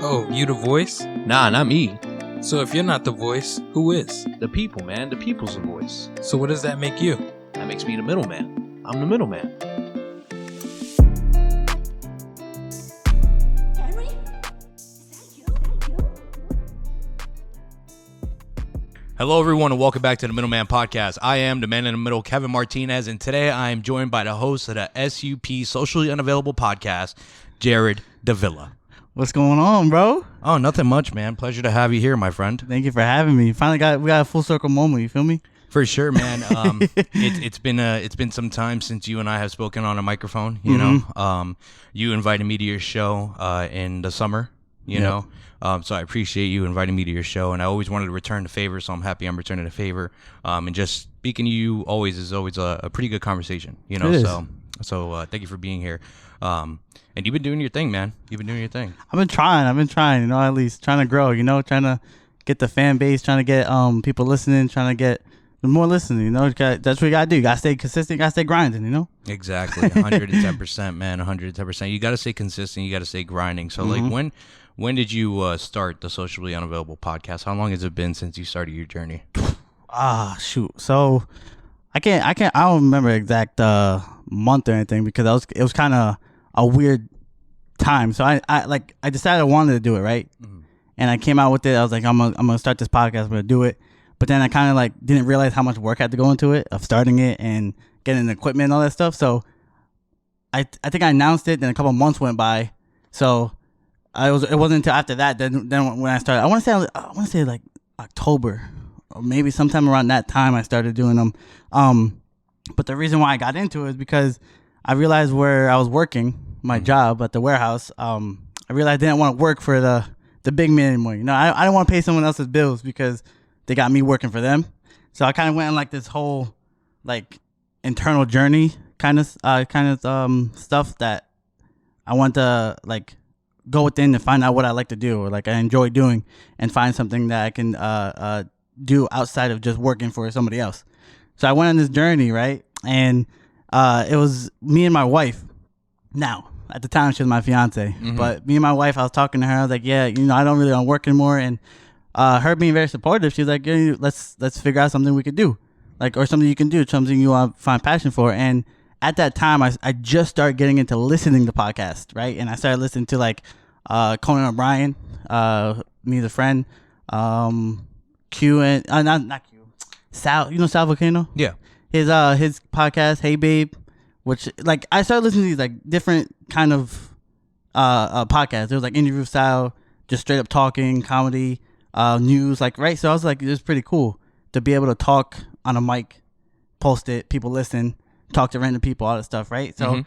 Oh, you the voice? Nah, not me. So if you're not the voice, who is? The people, man. The people's the voice. So what does that make you? That makes me the middleman. I'm the middleman. Henry? Is that you? Hello, everyone, and welcome back to the Middleman Podcast. I am the man in the middle, Kevin Martinez, and today I am joined by the host of the S.U.P. Socially Unavailable Podcast, Jared Davila. What's going on, bro? Oh, nothing much, man. Pleasure to have you here, my friend. Thank you for having me. We got a full circle moment. You feel me? For sure, man. It's been some time since you and I have spoken on a microphone. You know, you invited me to your show in the summer. You know, so I appreciate you inviting me to your show, and I always wanted to return the favor, so I'm happy I'm returning the favor. And just speaking to you is always a pretty good conversation. You know, so thank you for being here. And you've been doing your thing, man. You've been doing your thing. I've been trying, you know, at least trying to grow, you know, trying to get the fan base, trying to get people listening, trying to get more listening, you know. That's what you got to do. You got to stay consistent, you got to stay grinding, you know. Exactly. 110%, man. 110%. You got to stay consistent. You got to stay grinding. So, like, when did you start the Socially Unavailable Podcast? How long has it been since you started your journey? Shoot. So, I don't remember exact month or anything because it was kind of a weird time. So I decided I wanted to do it, right? Mm-hmm. And I came out with it. I was like, I'm gonna start this podcast. I'm gonna do it. But then I kind of didn't realize how much work had to go into it of starting it and getting the equipment and all that stuff. So I think I announced it. Then a couple of months went by. So it wasn't until after that then when I started. I want to say like October or maybe sometime around that time I started doing them. But the reason why I got into it is because I realized where I was working, my job at the warehouse, I realized I didn't want to work for the big man anymore. You know, I don't want to pay someone else's bills because they got me working for them. So I kind of went on this whole internal journey kind of stuff that I want to go within and find out what I like to do or I enjoy doing and find something that I can do outside of just working for somebody else. So I went on this journey, right? And it was me and my wife. Now, at the time, she was my fiance. Mm-hmm. But me and my wife, I was talking to her. I was like, yeah, you know, I don't really want to work anymore. And her being very supportive, she was like, yeah, let's figure out something we could do. Or something you can do, something you find passion for. And at that time, I just started getting into listening to podcasts, right? And I started listening to Conan O'Brien, Me the Friend, Q, and not Q, Sal, you know Sal Volcano? Yeah. His podcast, Hey Babe, which I started listening to these different kind of podcasts. There was interview style, just straight up talking, comedy, news, right? So I was like, it's pretty cool to be able to talk on a mic, post it, people listen, talk to random people, all that stuff, right? So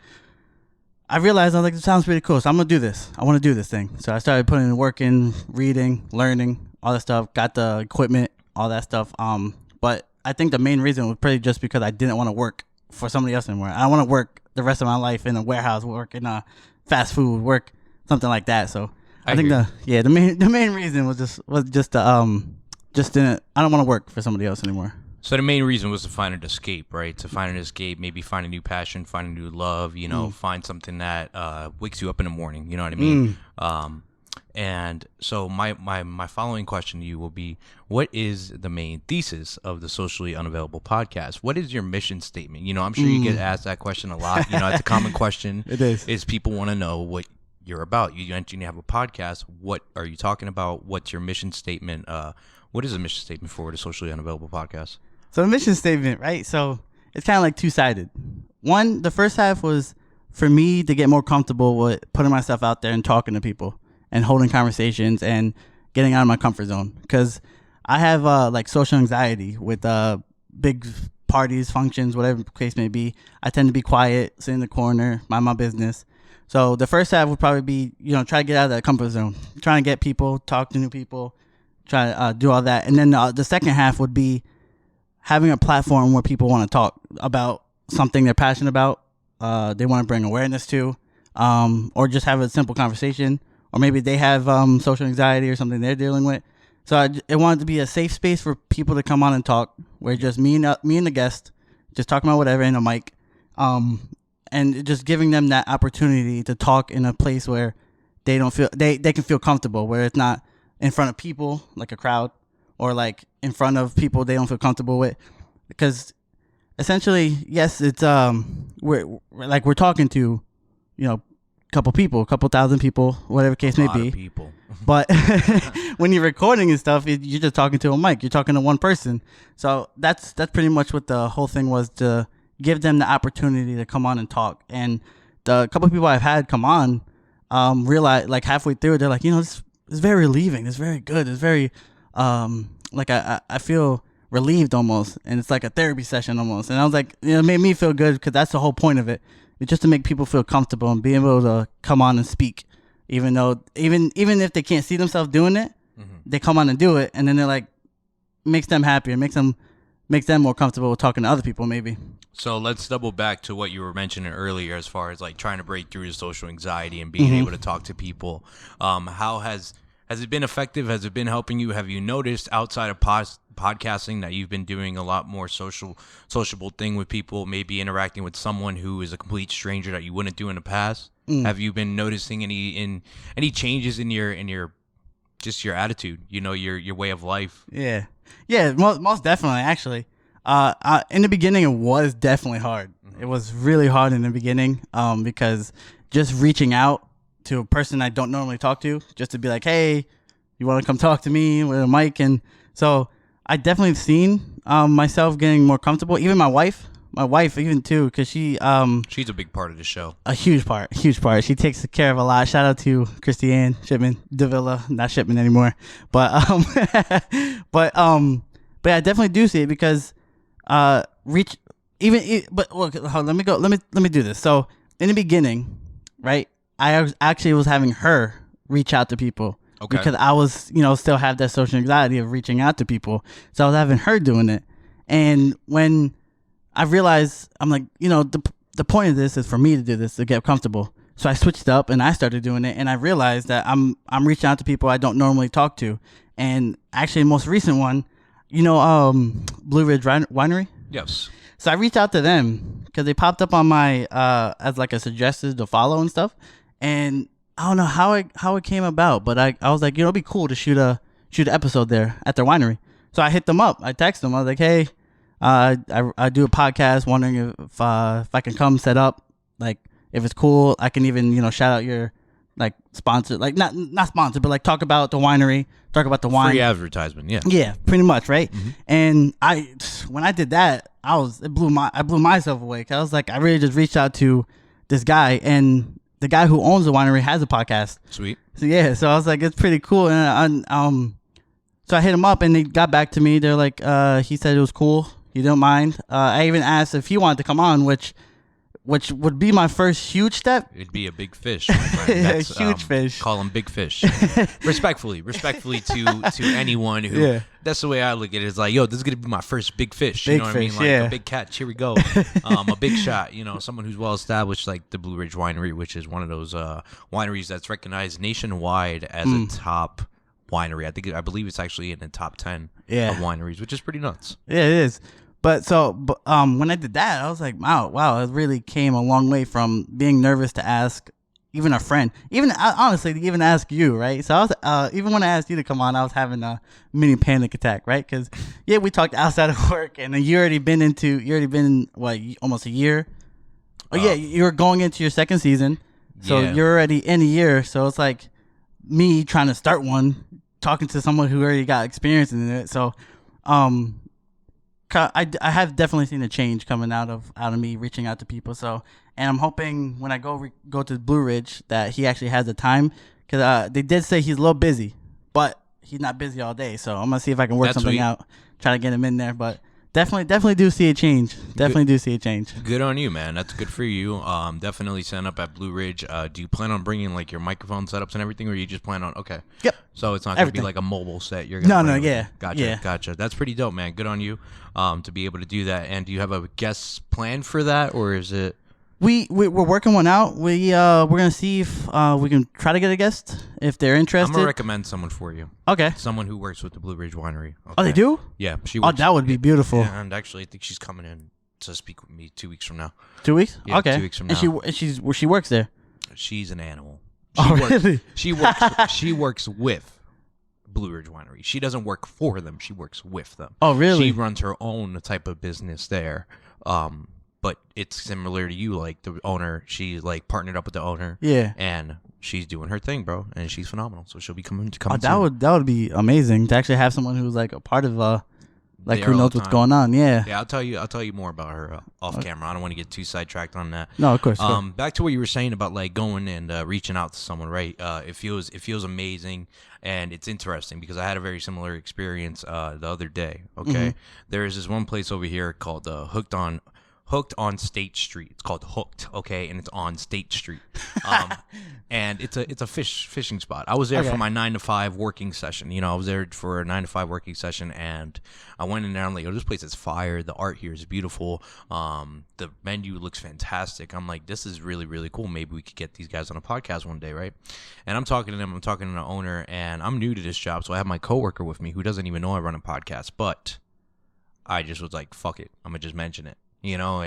I realized I was like, it sounds pretty cool. So I'm gonna do this. I want to do this thing. So I started putting in work in, reading, learning, all that stuff. Got the equipment, all that stuff. But I think the main reason was pretty just because I didn't want to work for somebody else anymore. I want to work the rest of my life in a warehouse, work in fast food, work something like that. So I think the main reason was just I don't want to work for somebody else anymore. So the main reason was to find an escape, right? To find an escape, maybe find a new passion, find a new love, you know, find something that wakes you up in the morning, you know what I mean? And so my following question to you will be, what is the main thesis of the Socially Unavailable Podcast? What is your mission statement? You know, I'm sure you get asked that question a lot. You know, it's a common question. It is people want to know what you're about. You mentioned you have a podcast. What are you talking about? What's your mission statement? What is the mission statement for the Socially Unavailable Podcast? So the mission statement, right? So it's kind of two-sided. One, the first half was for me to get more comfortable with putting myself out there and talking to people and holding conversations and getting out of my comfort zone. Because I have social anxiety with big parties, functions, whatever the case may be. I tend to be quiet, sit in the corner, mind my business. So the first half would probably be, you know, try to get out of that comfort zone, trying to get people, talk to new people, try to do all that. And then the second half would be having a platform where people want to talk about something they're passionate about, they want to bring awareness to, or just have a simple conversation. Or maybe they have social anxiety or something they're dealing with. So it wanted to be a safe space for people to come on and talk, where just me and the guest, just talking about whatever in a mic, and just giving them that opportunity to talk in a place where they don't feel they can feel comfortable, where it's not in front of people like a crowd, or like in front of people they don't feel comfortable with, because essentially, yes, it's we're talking to, a couple people, a couple thousand people, whatever case may be. People. But when you're recording and stuff, you're just talking to a mic. You're talking to one person. So that's pretty much what the whole thing was, to give them the opportunity to come on and talk. And the couple people I've had come on, realize, like, halfway through, they're like, this is very relieving. It's very good. It's very like I feel relieved almost, and it's like a therapy session almost. And I was like, it made me feel good, because that's the whole point of it. It's just to make people feel comfortable and be able to come on and speak, even though even if they can't see themselves doing it, they come on and do it, and then they're like, makes them happier, makes them more comfortable with talking to other people maybe. So let's double back to what you were mentioning earlier, as far as like trying to break through the social anxiety and being able to talk to people. How has it been effective? Has it been helping you? Have you noticed outside of podcasting that you've been doing a lot more sociable thing with people, maybe interacting with someone who is a complete stranger that you wouldn't do in the past? Have you been noticing any changes in your just your attitude, your way of life? Yeah, most definitely, actually. In the beginning, it was definitely hard. It was really hard in the beginning, because just reaching out to a person I don't normally talk to, just to be like, hey, you want to come talk to me with a mic? And so I definitely seen myself getting more comfortable. Even my wife even too, because she's a big part of the show. A huge part. She takes care of a lot. Shout out to Christiane Shipman, Davila, not Shipman anymore. But but I definitely do see it, because let me do this. So in the beginning, right, I actually was having her reach out to people. Okay. Because I was, still have that social anxiety of reaching out to people. So I was having her doing it. And when I realized, I'm like, the point of this is for me to do this, to get comfortable. So I switched up and I started doing it. And I realized that I'm reaching out to people I don't normally talk to. And actually, the most recent one, Blue Ridge Winery? Yes. So I reached out to them because they popped up on my, as like a suggested to follow and stuff. And I don't know how it came about, but I was like, it'd be cool to shoot an episode there at their winery. So I hit them up. I texted them. I was like, hey, I do a podcast, wondering if I can come set up. Like, if it's cool, I can even shout out your like sponsor, like not sponsor, but like talk about the winery, talk about the wine. Free advertisement, yeah. Yeah, pretty much, right? And when I did that, I blew myself away. 'Cause I was like, I really just reached out to this guy, and the guy who owns the winery has a podcast. Sweet. So yeah, so I was like, it's pretty cool. And so I hit him up, and they got back to me. They're like, he said it was cool. He didn't mind. I even asked if he wanted to come on, which would be my first huge step. It'd be a big fish, my friend. That's, huge fish. Call him big fish. respectfully to anyone who. Yeah. That's the way I look at it. It's like, yo, this is gonna be my first big fish. Big what fish, I mean? Like yeah. a big catch. Here we go. A big shot. Someone who's well established, like the Blue Ridge Winery, which is one of those wineries that's recognized nationwide as a top winery. I believe it's actually in the top 10 of wineries, which is pretty nuts. Yeah, it is. But when I did that, I was like, wow, it really came a long way from being nervous to ask even a friend, honestly, to even ask you, right? So I was, even when I asked you to come on, I was having a mini panic attack, right? Because we talked outside of work, and then you already been what, almost a year? Oh yeah, you're going into your second season, so you're already in a year. So it's like me trying to start one, talking to someone who already got experience in it. So, I have definitely seen a change coming out of me reaching out to people. So, and I'm hoping when I go to Blue Ridge that he actually has the time, because they did say he's a little busy, but he's not busy all day. So I'm gonna see if I can work something out, try to get him in there. But definitely do see a change. Good on you, man. That's good for you. Definitely sign up at Blue Ridge. Do you plan on bringing like your microphone setups and everything, or you just plan on Yep. So it's not gonna be like a mobile set. You're gonna Gotcha. That's pretty dope, man. Good on you. To be able to do that. And do you have a guest plan for that, or is it? We're working one out. We're gonna see if we can try to get a guest if they're interested. I'm gonna recommend someone for you. Okay. Someone who works with the Blue Ridge Winery. Okay. Oh, they do? Yeah, she works. Oh, that would be beautiful. Yeah, and actually, I think she's coming in to speak with me 2 weeks from now. 2 weeks? Yeah, okay. 2 weeks from now. And she works there. She's an animal. Really? She works with Blue Ridge Winery. She doesn't work for them. She works with them. Oh, really? She runs her own type of business there. But it's similar to you. Like the owner, she like partnered up with the owner. Yeah. And she's doing her thing, bro, and she's phenomenal. So she'll be coming. That would be amazing to actually have someone who's like a part of like who knows what's going on. Yeah. Yeah, I'll tell you more about her off camera. I don't want to get too sidetracked on that. No, of course. Back to what you were saying about like going and reaching out to someone, right? It feels amazing, and it's interesting because I had a very similar experience the other day. Okay, there is this one place over here called Hooked on State Street. It's called Hooked, okay, and it's on State Street. And it's a fishing spot. I was there for my 9 to 5 working session. You know, I was there for a 9 to 5 working session, and I went in there. I'm like, oh, this place is fire. The art here is beautiful. The menu looks fantastic. I'm like, this is really, really cool. Maybe we could get these guys on a podcast one day, right? And I'm talking to them. I'm talking to the owner, and I'm new to this job, so I have my coworker with me who doesn't even know I run a podcast. But I just was like, fuck it. I'm gonna just mention it. You know,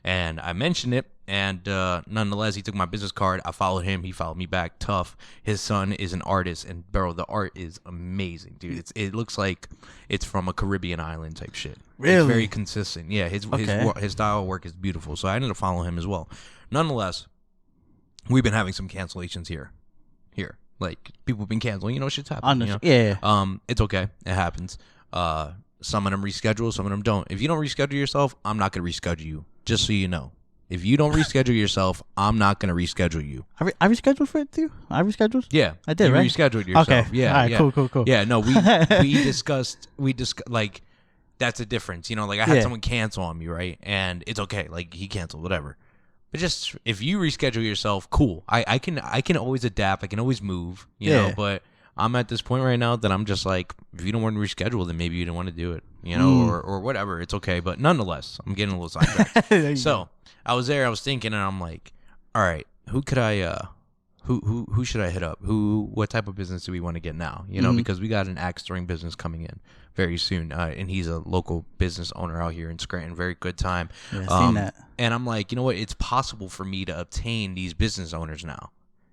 and I mentioned it, and nonetheless, he took my business card. I followed him. He followed me back. Tough. His son is an artist, and bro, the art is amazing, dude. It looks like it's from a Caribbean island type shit. Really? It's very consistent. Yeah, his style of work is beautiful. So I ended up following him as well. Nonetheless, we've been having some cancellations here. Like people have been canceling. You know, shit's happening. You know? Yeah. It's okay. It happens. Some of them reschedule, some of them don't. If you don't reschedule yourself, I'm not going to reschedule you, just so you know. If you don't reschedule yourself, I'm not going to reschedule you. I rescheduled for it too? I rescheduled? Yeah. I did, you right? rescheduled yourself. Okay. Yeah. All right, yeah. cool. Yeah, no, we discussed, like, that's a difference. You know, like, I had someone cancel on me, right? And it's okay. Like, he canceled, whatever. But just, if you reschedule yourself, cool. I can always adapt. I can always move, you know, but I'm at this point right now that I'm just like, if you don't want to reschedule, then maybe you don't want to do it, you know, or whatever. It's okay. But nonetheless, I'm getting a little sidetracked. So I was there, I was thinking, and I'm like, all right, who could I, who should I hit up? What type of business do we want to get now? You know, because we got an axe throwing business coming in very soon. And he's a local business owner out here in Scranton. Very good time. Yeah, I've seen that. And I'm like, you know what? It's possible for me to obtain these business owners now.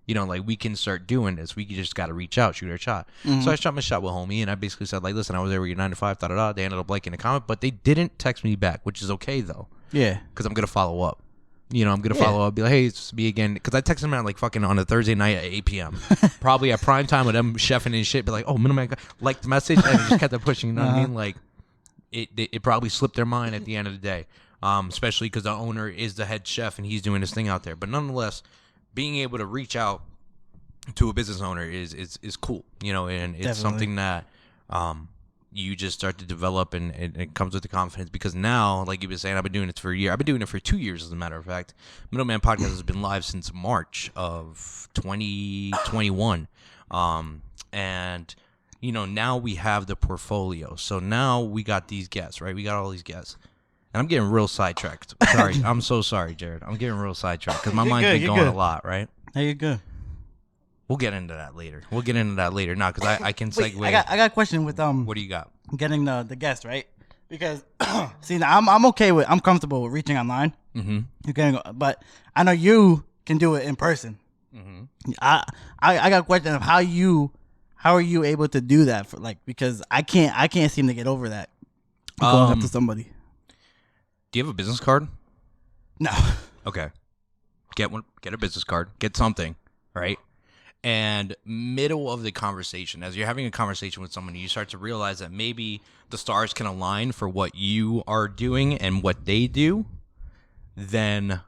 You know, like, we can start doing this. We just got to reach out, shoot our shot. So I shot my shot with homie, and I basically said, like, listen, I was there with your 9 to 5, da-da-da. They ended up liking the comment, but they didn't text me back, which is okay, though. Yeah. Because I'm going to follow up. You know, I'm going to follow up, be like, hey, it's me again. Because I texted him out, like, fucking on a Thursday night at 8 p.m. Probably at prime time with them chefing and shit. Be like, oh, Middleman liked the message, and just kept it pushing. You know what I mean? Like, it probably slipped their mind at the end of the day. Especially because the owner is the head chef, and he's doing his thing out there. But nonetheless, being able to reach out to a business owner is cool, you know, and it's something that you just start to develop, and it comes with the confidence, because now, like you were saying, I've been doing it for a year. I've been doing it for 2 years, as a matter of fact. Middleman Podcast has been live since March of 2021. And, you know, now we have the portfolio. So now we got these guests, right? We got all these guests. And I'm getting real sidetracked. Sorry. I'm so sorry, Jared. I'm getting real sidetracked because my mind's been going a lot, right? Hey, you're good. We'll get into that later. Now, because I can segue. Wait, I got a question with What do you got? getting the guest, right? Because see, now I'm comfortable with reaching online. Mm-hmm. You're getting, but I know you can do it in person. Mm-hmm. I got a question of how are you able to do that for, like, because I can't seem to get over that going up to somebody. Do you have a business card? No. Okay. Get one. Get a business card. Get something, right? And middle of the conversation, as you're having a conversation with someone, you start to realize that maybe the stars can align for what you are doing and what they do. Then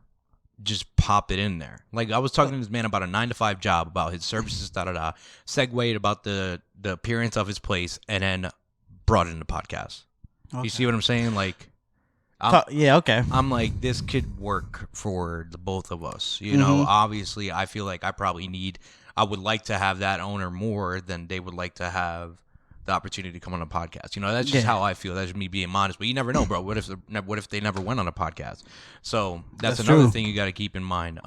just pop it in there. Like, I was talking to this man about a 9 to 5 job, about his services, segued about the appearance of his place, and then brought it in the podcast. Okay. You see what I'm saying? Like, yeah, okay. I'm like, this could work for the both of us. You know, obviously, I feel like I would like to have that owner more than they would like to have the opportunity to come on a podcast. You know, that's just how I feel. That's just me being modest. But you never know, bro. What if they never went on a podcast? So that's another thing you got to keep in mind.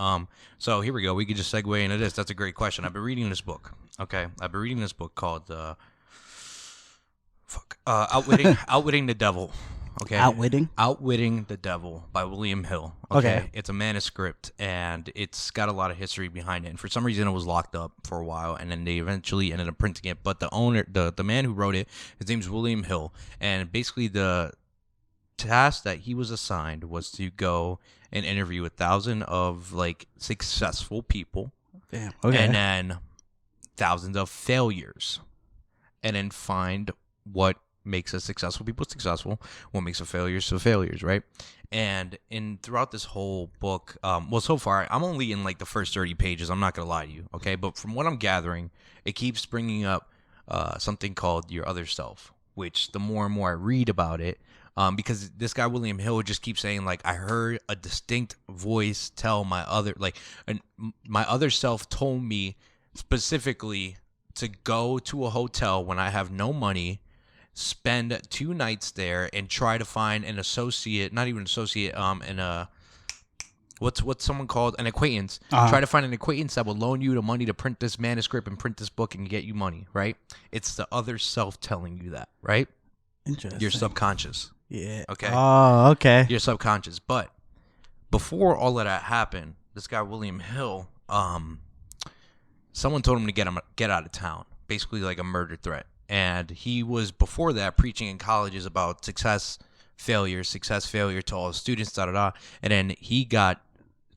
So here we go. We could just segue into this. That's a great question. I've been reading this book. Okay, I've been reading this book called Outwitting the Devil. Okay. Outwitting the Devil by William Hill. Okay. It's a manuscript, and it's got a lot of history behind it. And for some reason, it was locked up for a while, and then they eventually ended up printing it. But the owner, the man who wrote it, his name's William Hill. And basically the task that he was assigned was to go and interview 1,000 of, like, successful people. Damn. Okay. And then thousands of failures. And then find what makes a successful people successful, what makes a failures so failures, right? And throughout this whole book, so far I'm only in like the first 30 pages. I'm not gonna lie to you, okay? But from what I'm gathering, it keeps bringing up something called your other self, which the more and more I read about it, because this guy William Hill just keeps saying, like, I heard a distinct voice tell my other self told me specifically to go to a hotel when I have no money, spend 2 nights there, and try to find an associate, not even associate, what's someone called an acquaintance. Try to find an acquaintance that will loan you the money to print this manuscript and print this book and get you money, right? It's the other self telling you that, right? Interesting. Your subconscious. Yeah. Okay. Oh, okay. Your subconscious. But before all of that happened, this guy William Hill, someone told him to get out of town, basically like a murder threat. And he was, before that, preaching in colleges about success, failure to all the students, And then he got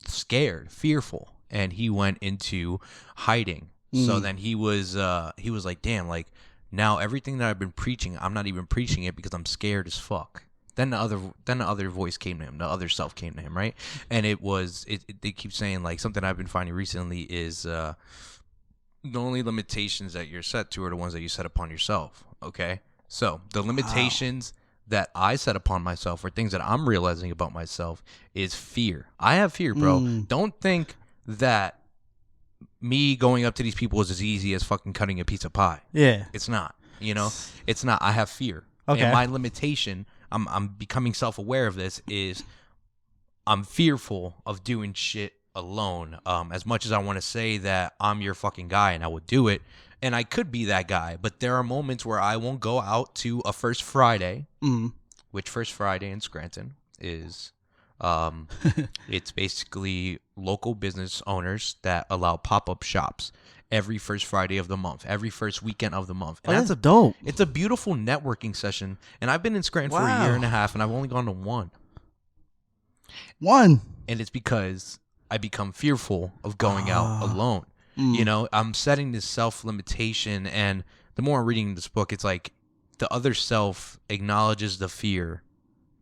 scared, fearful, and he went into hiding. So then he was like, damn, like, now everything that I've been preaching, I'm not even preaching it because I'm scared as fuck. Then the other voice came to him, the other self came to him, right? And they keep saying, like, something I've been finding recently is the only limitations that you're set to are the ones that you set upon yourself, okay? So the limitations that I set upon myself, or things that I'm realizing about myself, is fear. I have fear, bro. Don't think that me going up to these people is as easy as fucking cutting a piece of pie. Yeah. It's not, It's not. I have fear. Okay. And my limitation, I'm becoming self-aware of this, is I'm fearful of doing shit alone. As much as I want to say that I'm your fucking guy and I would do it, and I could be that guy, but there are moments where I won't go out to a First Friday, which First Friday in Scranton is, it's basically local business owners that allow pop-up shops every first Friday of the month, every first weekend of the month. And that's dope. It's a beautiful networking session, and I've been in Scranton for a year and a half, and I've only gone to one. And it's because I become fearful of going out alone. I'm setting this self-limitation, and the more I'm reading this book, it's like the other self acknowledges the fear,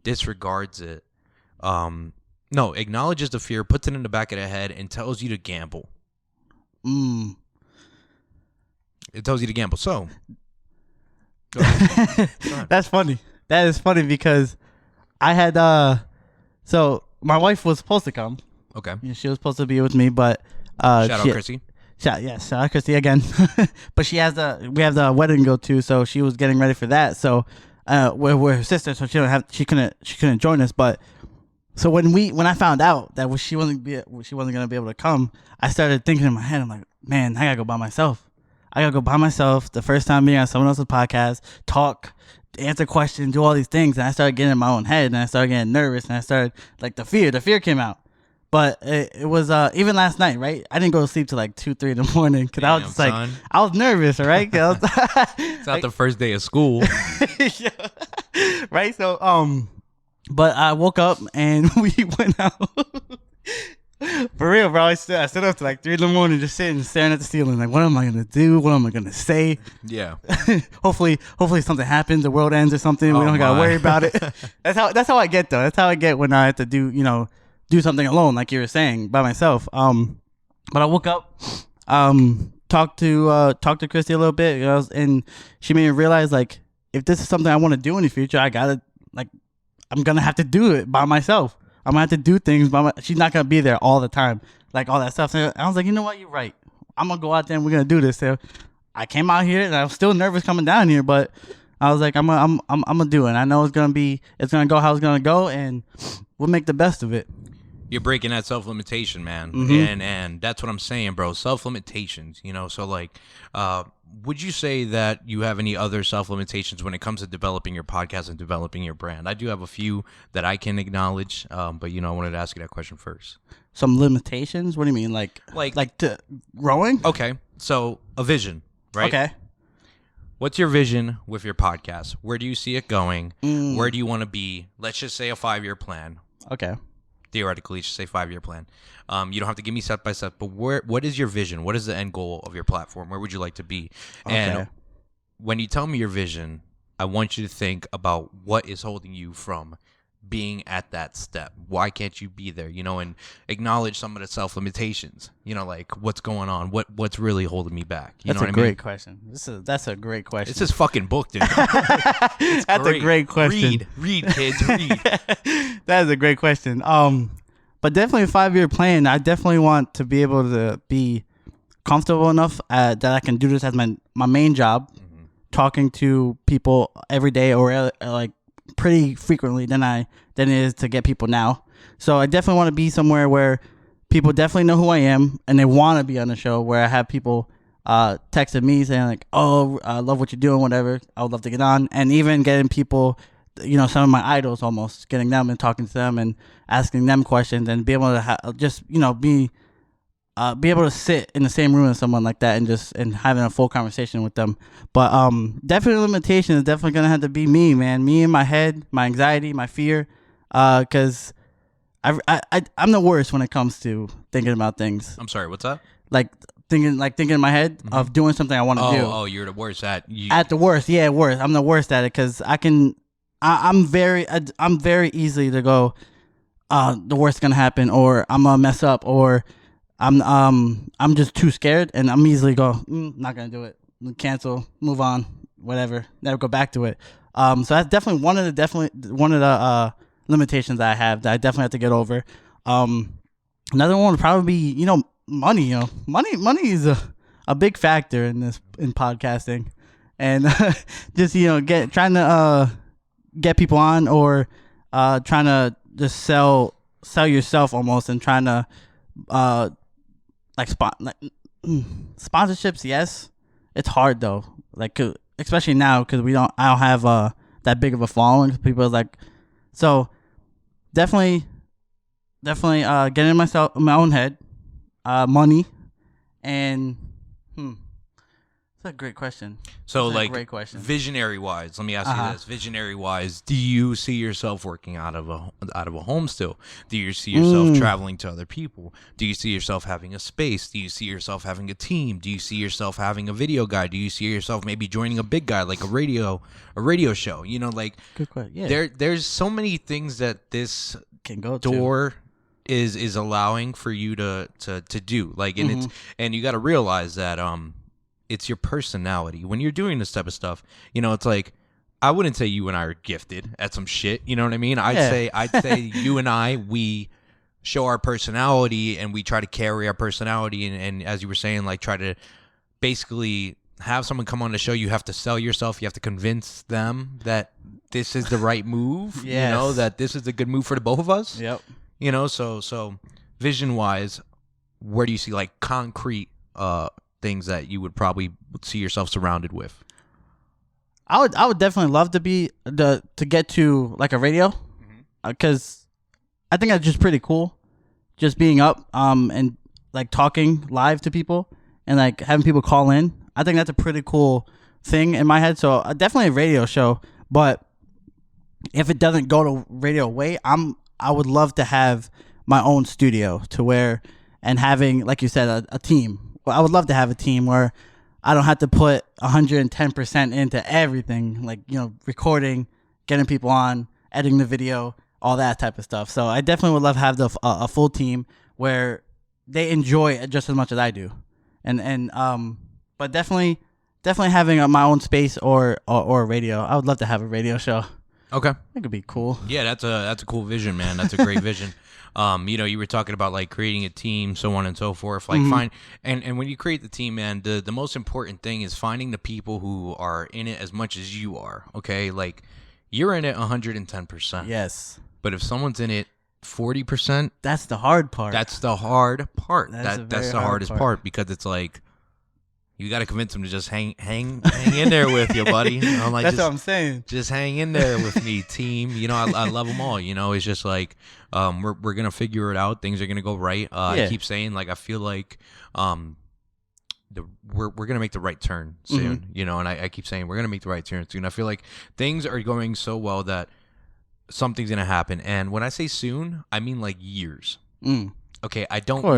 disregards it. Acknowledges the fear, puts it in the back of the head, and tells you to gamble. It tells you to gamble. So, go ahead. That's funny. That is funny because I had, so my wife was supposed to come. Okay. Yeah, she was supposed to be with me, but shout out Chrissy. Shout out Chrissy again. But we have the wedding to go to, so she was getting ready for that. So we're her sister, so she couldn't join us. But so when I found out that she wasn't gonna be able to come, I started thinking in my head, I'm like, man, I gotta go by myself. The first time being on someone else's podcast, talk, answer questions, do all these things, and I started getting in my own head, and I started getting nervous, and I started, like, the fear came out. But it was even last night, right? I didn't go to sleep till like 2-3 in the morning because I was just like, I was nervous, right? It's not the first day of school, yeah. Right? So but I woke up and we went out. For real, bro. I stood up to like 3 in the morning, just sitting, staring at the ceiling, like, what am I gonna do? What am I gonna say? Yeah. Hopefully something happens, the world ends or something. We don't gotta worry about it. That's how I get though. That's how I get when I have to do something alone, like you were saying, by myself. But I woke up, talked to Christy a little bit, and she made me realize, like, if this is something I want to do in the future, I'm gonna have to do it by myself. I'm gonna have to do things she's not gonna be there all the time, like all that stuff. And I was like, you know what, you're right. I'm gonna go out there and we're gonna do this. So I came out here and I was still nervous coming down here, but I was like, I'm gonna do it. I know it's gonna go how it's gonna go, and we'll make the best of it. You're breaking that self-limitation, man. And that's what I'm saying, bro. Self-limitations, So like, would you say that you have any other self-limitations when it comes to developing your podcast and developing your brand? I do have a few that I can acknowledge, but I wanted to ask you that question first. Some limitations? What do you mean? Like to growing? Okay, so a vision, right? Okay. What's your vision with your podcast? Where do you see it going? Where do you want to be? Let's just say a 5-year plan. Okay. Theoretically, just say 5-year plan. You don't have to give me step by step, but what is your vision? What is the end goal of your platform? Where would you like to be? Okay. And when you tell me your vision, I want you to think about what is holding you from being at that step. Why can't you be there? And acknowledge some of the self-limitations. Like what's going on? What's really holding me back? That's a great question. That's a great question. It's this fucking book, dude. That's a great question. Read, kids, read. That is a great question. But definitely a 5-year plan. I definitely want to be able to be comfortable enough that I can do this as my main job, talking to people every day or like pretty frequently than it is to get people now. So I definitely want to be somewhere where people definitely know who I am and they want to be on the show, where I have people texting me saying like, oh, I love what you're doing, whatever. I would love to get on. And even getting people, some of my idols, almost getting them and talking to them and asking them questions and be able to be able to sit in the same room as someone like that and having a full conversation with them. But definitely limitation is definitely gonna have to be me, man. Me in my head, my anxiety, my fear, because I'm the worst when it comes to thinking about things. I'm sorry, what's up? Like thinking in my head of doing something I want to do. Oh, you're the worst at the worst. Yeah, worst. I'm the worst at it because I'm very easily to go, the worst gonna happen, or I'm gonna mess up, or I'm just too scared, and I'm easily go, not gonna do it, cancel, move on, whatever, never go back to it. So that's definitely one of the limitations that I have that I definitely have to get over. Another one would probably be money. Money is a big factor in podcasting, and just trying to get people on, or trying to just sell yourself almost, and trying to sponsorships. Yes, it's hard though, like especially now because I don't have that big of a following. People are like, so definitely getting in my own head, money, and that's a great question. So, like, great question. Visionary wise, let me ask you this: visionary wise, do you see yourself working out of a home still? Do you see yourself traveling to other people? Do you see yourself having a space? Do you see yourself having a team? Do you see yourself having a video guy? Do you see yourself maybe joining a big guy like a radio show? Good question. Yeah. There's so many things that this can go door is allowing for you to do. Like, and and you got to realize that it's your personality when you're doing this type of stuff. It's like, I wouldn't say you and I are gifted at some shit. You know what I mean? I'd say you and we show our personality, and we try to carry our personality. And as you were saying, like, try to basically have someone come on the show. You have to sell yourself. You have to convince them that this is the right move. Yes. That this is a good move for the both of us. Yep. So vision wise, where do you see like concrete things that you would probably see yourself surrounded with? I would definitely love to be to get to like a radio, because I think that's just pretty cool, just being up and like talking live to people and like having people call in. I think that's a pretty cool thing in my head. So definitely a radio show. But if it doesn't go to radio way, I would love to have my own studio to where, and having, like you said, a team. Well, I would love to have a team where I don't have to put 110% into everything, like, recording, getting people on, editing the video, all that type of stuff. So I definitely would love to have a full team where they enjoy it just as much as I do. But definitely having my own space or a radio. I would love to have a radio show. Okay. I think it'd be cool. Yeah, that's a cool vision, man. That's a great vision. You were talking about like creating a team, so on and so forth. Like and when you create the team, man, the most important thing is finding the people who are in it as much as you are. Okay, like you're in it 110%. Yes. But if someone's in it 40%, that's the hard part. That's the hard part. That's the hardest part, because it's like, You got to convince them to just hang in there with you, buddy. I'm like, That's what I'm saying. Just hang in there with me, team. You know, I love them all. You know, it's just like we're gonna figure it out. Things are gonna go right. I keep saying, like, I feel like we're gonna make the right turn soon. You know, and I keep saying we're gonna make the right turn soon. I feel like things are going so well that something's gonna happen. And when I say soon, I mean like years. Okay, I don't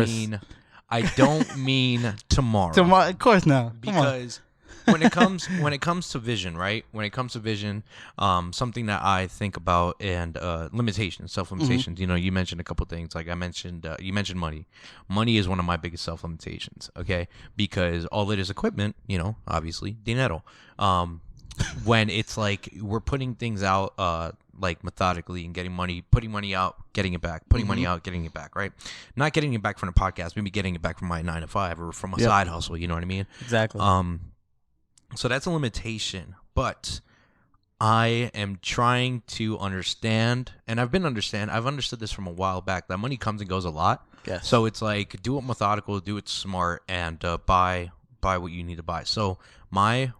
mean tomorrow. Tomorrow, of course not. Because when it comes to vision, right? When it comes to vision, something that I think about and limitations, self-limitations. You know, you mentioned a couple things. Like I mentioned, you mentioned money. Money is one of my biggest self-limitations. Okay, because all it is equipment. You know, obviously, dinero. When it's like we're putting things out, like methodically and getting money, putting money out, getting it back, putting money out, getting it back, right? Not getting it back from the podcast, maybe getting it back from my 9 to 5 or from a side hustle. You know what I mean? Exactly. So that's a limitation, but I am trying to understand, and I've understood this from a while back, that money comes and goes a lot. Yes. So it's like, do it methodical, do it smart, and buy what you need to buy. So my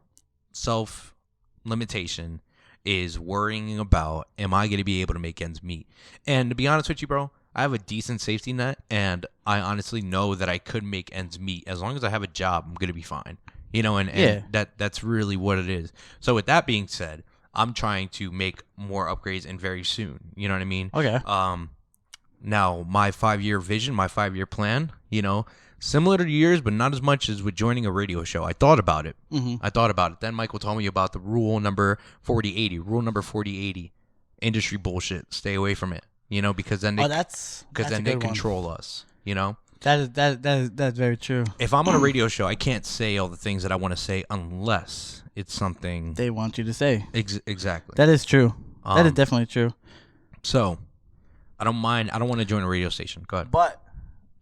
self limitation is worrying about, am I going to be able to make ends meet? And to be honest with you, bro, I have a decent safety net, and I honestly know that I could make ends meet. As long as I have a job, I'm going to be fine. You know, and that's really what it is. So with that being said, I'm trying to make more upgrades and very soon. You know what I mean? Okay. Now, my 5-year vision, my 5-year plan, you know, similar to yours, but not as much as with joining a radio show. I thought about it. Then Michael told me about the rule number 4080. Rule number 4080. Industry bullshit. Stay away from it. You know, because then they control us. You know. That's very true. If I'm on a radio show, I can't say all the things that I want to say unless it's something they want you to say. Exactly. That is true. That is definitely true. So, I don't mind. I don't want to join a radio station. Go ahead. But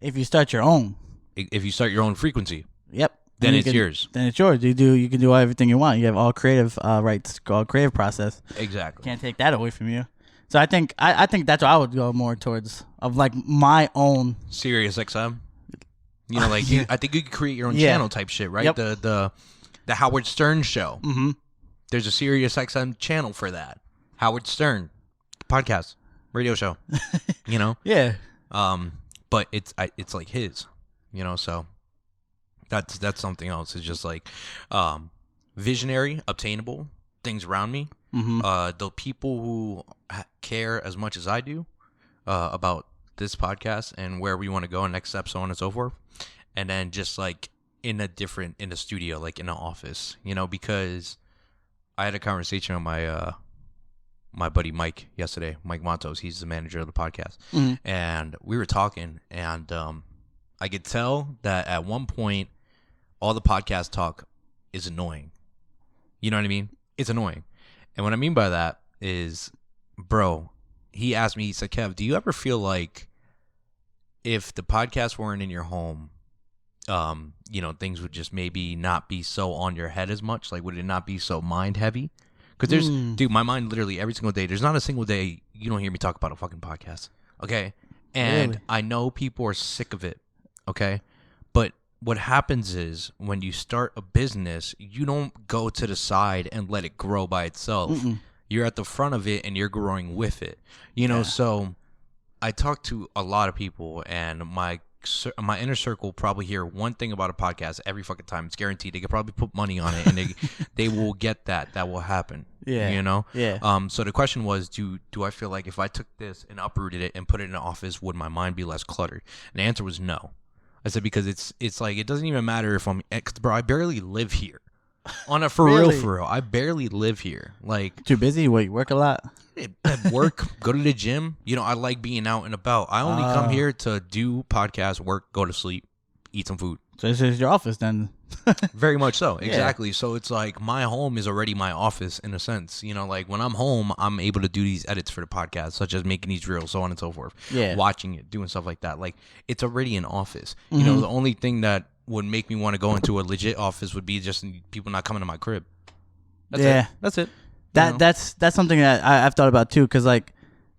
if you start your own, if you start your own frequency, then it's yours. Then it's yours. You can do everything you want. You have all creative rights, all creative process. Exactly. Can't take that away from you. So I think that's what I would go more towards, of like my own Sirius XM. You know, like I think you could create your own channel type shit, right? Yep. The Howard Stern show. There's a Sirius XM channel for that. Howard Stern podcast, radio show. You know. Yeah. But it's like his. You know, so that's something else. It's just like visionary, obtainable things around me. The people who care as much as I do about this podcast and where we want to go and next steps, so on and so forth. And then just like in the studio, like in the office, you know, because I had a conversation with my buddy Mike yesterday, Mike Montos. He's the manager of the podcast. And we were talking, and I could tell that at one point all the podcast talk is annoying. You know what I mean? It's annoying. And what I mean by that is, bro, he asked me, he said, Kev, do you ever feel like if the podcasts weren't in your home, you know, things would just maybe not be so on your head as much? Like, would it not be so mind heavy? Because there's, dude, my mind literally every single day, there's not a single day you don't hear me talk about a fucking podcast. Okay. And I know people are sick of it. Okay. But what happens is when you start a business, you don't go to the side and let it grow by itself. You're at the front of it and you're growing with it. You know, so I talk to a lot of people, and my inner circle probably hear one thing about a podcast every fucking time. It's guaranteed. They could probably put money on it, and they will get that. That will happen. Yeah. You know? Yeah. So the question was, do I feel like if I took this and uprooted it and put it in an office, would my mind be less cluttered? And the answer was no. I said, because it's like, it doesn't even matter if bro, I barely live here. For real. I barely live here. Like, too busy? Wait, you work a lot? At work, go to the gym. You know, I like being out and about. I only come here to do podcasts, work, go to sleep, eat some food. So this is your office then? Very much so. Exactly. So it's like my home is already my office in a sense. You know, like when I'm home, I'm able to do these edits for the podcast, such as making these reels, so on and so forth. Yeah. Watching it, doing stuff like that. Like, it's already an office. You know, the only thing that would make me want to go into a legit office would be just people not coming to my crib. That's it. That's something that I've thought about too, because like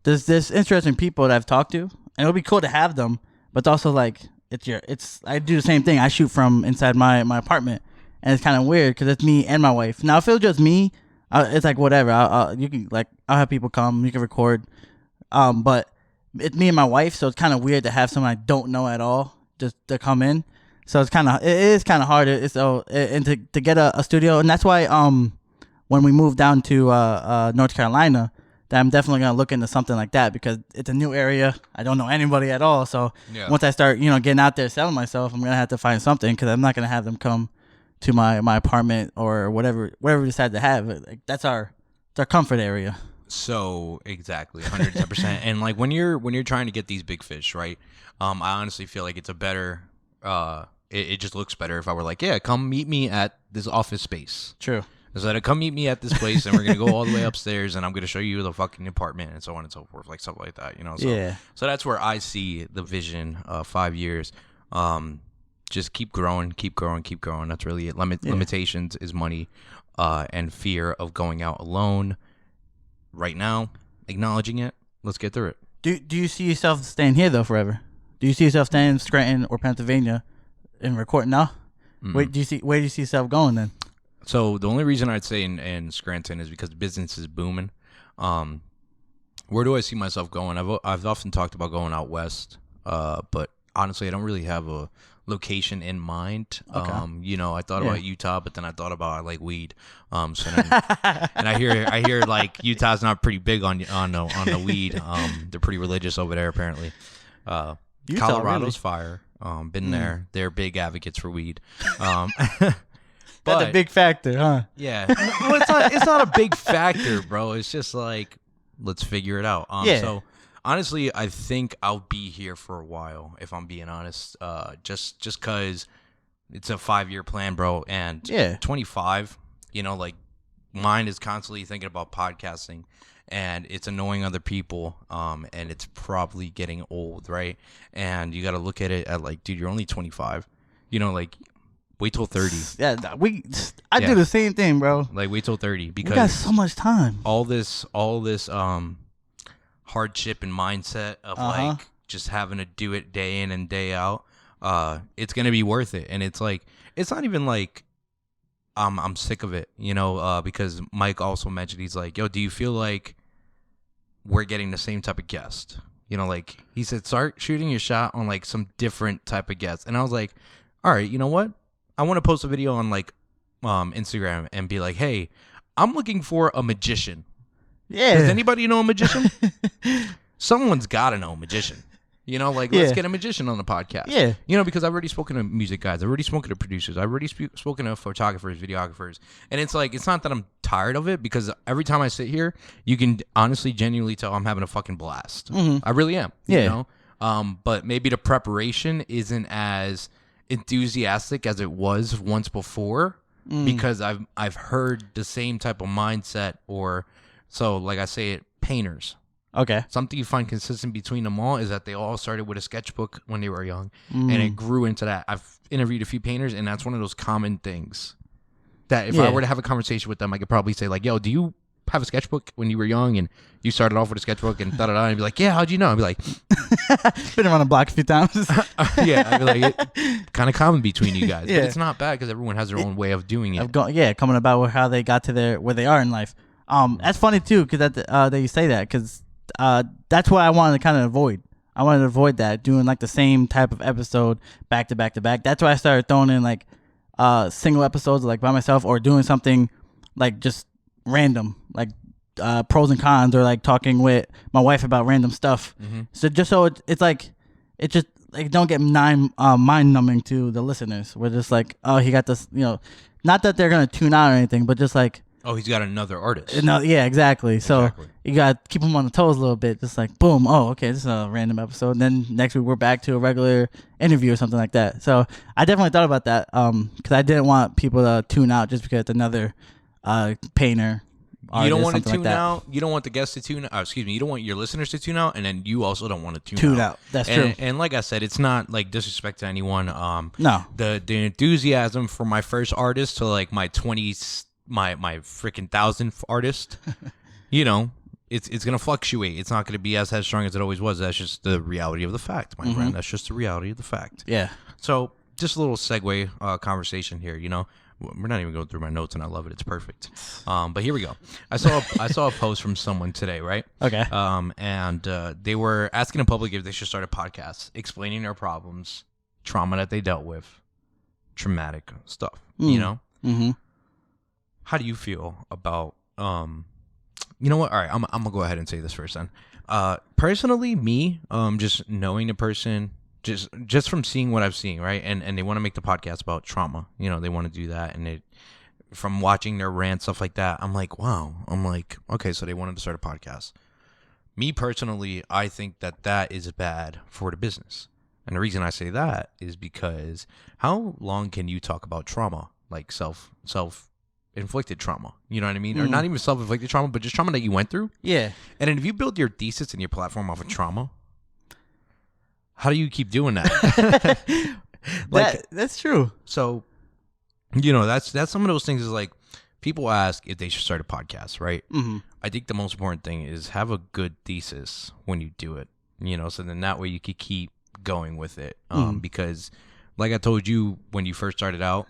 there's this interesting people that I've talked to, and it would be cool to have them, but it's also like I do the same thing. I shoot from inside my apartment, and it's kind of weird because it's me and my wife. Now if it was just me, it's like whatever. I'll have people come, you can record, but it's me and my wife, so it's kind of weird to have someone I don't know at all just to come in. So it is kind of hard. And to get a studio, and that's why when we moved down to North Carolina, that I'm definitely gonna look into something like that because it's a new area. I don't know anybody at all. So once I start, getting out there selling myself, I'm gonna have to find something because I'm not gonna have them come to my apartment or whatever we decide to have. Like, that's our comfort area. So exactly, 110%. And like when you're trying to get these big fish, right? I honestly feel like it's a better. It just looks better if I were like, yeah, come meet me at this office space. True. So come meet me at this place, and we're gonna go all the way upstairs, and I'm gonna show you the fucking apartment, and so on and so forth, like stuff like that, So that's where I see the vision. 5 years. Just keep growing. That's really it. Limitations is money, and fear of going out alone. Right now, acknowledging it. Let's get through it. Do you see yourself staying here though forever? Do you see yourself staying in Scranton or Pennsylvania and recording now? Mm-hmm. Where do you see yourself going then? So the only reason I'd say in Scranton is because business is booming. Where do I see myself going? I've often talked about going out west, but honestly, I don't really have a location in mind. Okay. I thought about Utah, but then I thought about I like weed. And I hear like Utah's not pretty big on the weed. They're pretty religious over there apparently. Colorado's fire. Been there. They're big advocates for weed. That's a big factor, huh? Yeah. No, it's not a big factor, bro. It's just like, let's figure it out. So honestly, I think I'll be here for a while, if I'm being honest. Just because it's a 5-year plan, bro. And 25, like mine is constantly thinking about podcasting, and it's annoying other people. And it's probably getting old, right? And you got to look at it at like, dude, you're only 25. Like, wait till 30. Yeah, I do the same thing, bro. Like, wait till 30 because we got so much time. All this hardship and mindset of like just having to do it day in and day out. It's gonna be worth it, and it's like it's not even like I'm sick of it, because Mike also mentioned he's like, yo, do you feel like we're getting the same type of guest? Like he said, start shooting your shot on like some different type of guest, and I was like, all right, you know what? I want to post a video on like Instagram and be like, hey, I'm looking for a magician. Yeah. Does anybody know a magician? Someone's got to know a magician. Let's get a magician on the podcast. Yeah. Because I've already spoken to music guys. I've already spoken to producers. I've already spoken to photographers, videographers. And it's like, it's not that I'm tired of it because every time I sit here, you can honestly, genuinely tell I'm having a fucking blast. Mm-hmm. I really am. Yeah. But maybe the preparation isn't as enthusiastic as it was once before because I've heard the same type of mindset so like I say it, painters. Okay. Something you find consistent between them all is that they all started with a sketchbook when they were young and it grew into that. I've interviewed a few painters and that's one of those common things that if I were to have a conversation with them, I could probably say like, yo, do you have a sketchbook when you were young and you started off with a sketchbook and da-da-da, and be like, yeah, how'd you know? I'd be like, been around the block a few times. I'd be like, kind of common between you guys, but it's not bad because everyone has their own way of doing it. Coming about with how they got to where they are in life. That's funny too, because that you say that, because that's what I wanted to kind of avoid. I wanted to avoid that, doing like the same type of episode back to back to back. That's why I started throwing in like single episodes like by myself, or doing something like just random, like pros and cons, or like talking with my wife about random stuff. Mm-hmm. So just so it's like, it just like don't get mind numbing to the listeners. We're just like, oh, he got this, not that they're gonna tune out or anything, but just like, oh, he's got another artist. No, yeah, exactly. So you got to keep them on the toes a little bit. Just like, boom, oh, okay, this is a random episode. And then next week we're back to a regular interview or something like that. So I definitely thought about that because I didn't want people to tune out just because it's another painter. You don't want to tune out. You don't want the guests to tune out. You don't want your listeners to tune out. And then you also don't want to tune out. That's true. And like I said, it's not like disrespect to anyone. No. The enthusiasm for my first artist to like my 20s, my freaking 1,000th artist, it's gonna fluctuate. It's not gonna be as strong as it always was. That's just the reality of the fact, my friend. That's just the reality of the fact. Yeah. So just a little segue conversation here. We're not even going through my notes, and I love it. It's perfect. But here we go. I saw a post from someone today, right? Okay. And they were asking the public if they should start a podcast, explaining their problems, trauma that they dealt with, traumatic stuff. You know. Mm-hmm. How do you feel about you know what? All right, I'm gonna go ahead and say this first then. Personally, me, just knowing the person, just from seeing what I've seen, right? And they want to make the podcast about trauma. You know, they want to do that, and from watching their rant, stuff like that, I'm like, wow. I'm like, okay, so they wanted to start a podcast. Me personally, I think that is bad for the business. And the reason I say that is because how long can you talk about trauma, like self-inflicted trauma? You know what I mean? Or not even self-inflicted trauma, but just trauma that you went through? Yeah. And then if you build your thesis and your platform off of trauma, how do you keep doing that? That's true. So, you know, that's some of those things is like, people ask if they should start a podcast, right? Mm-hmm. I think the most important thing is have a good thesis when you do it, you know, so then that way you could keep going with it. Because like I told you when you first started out,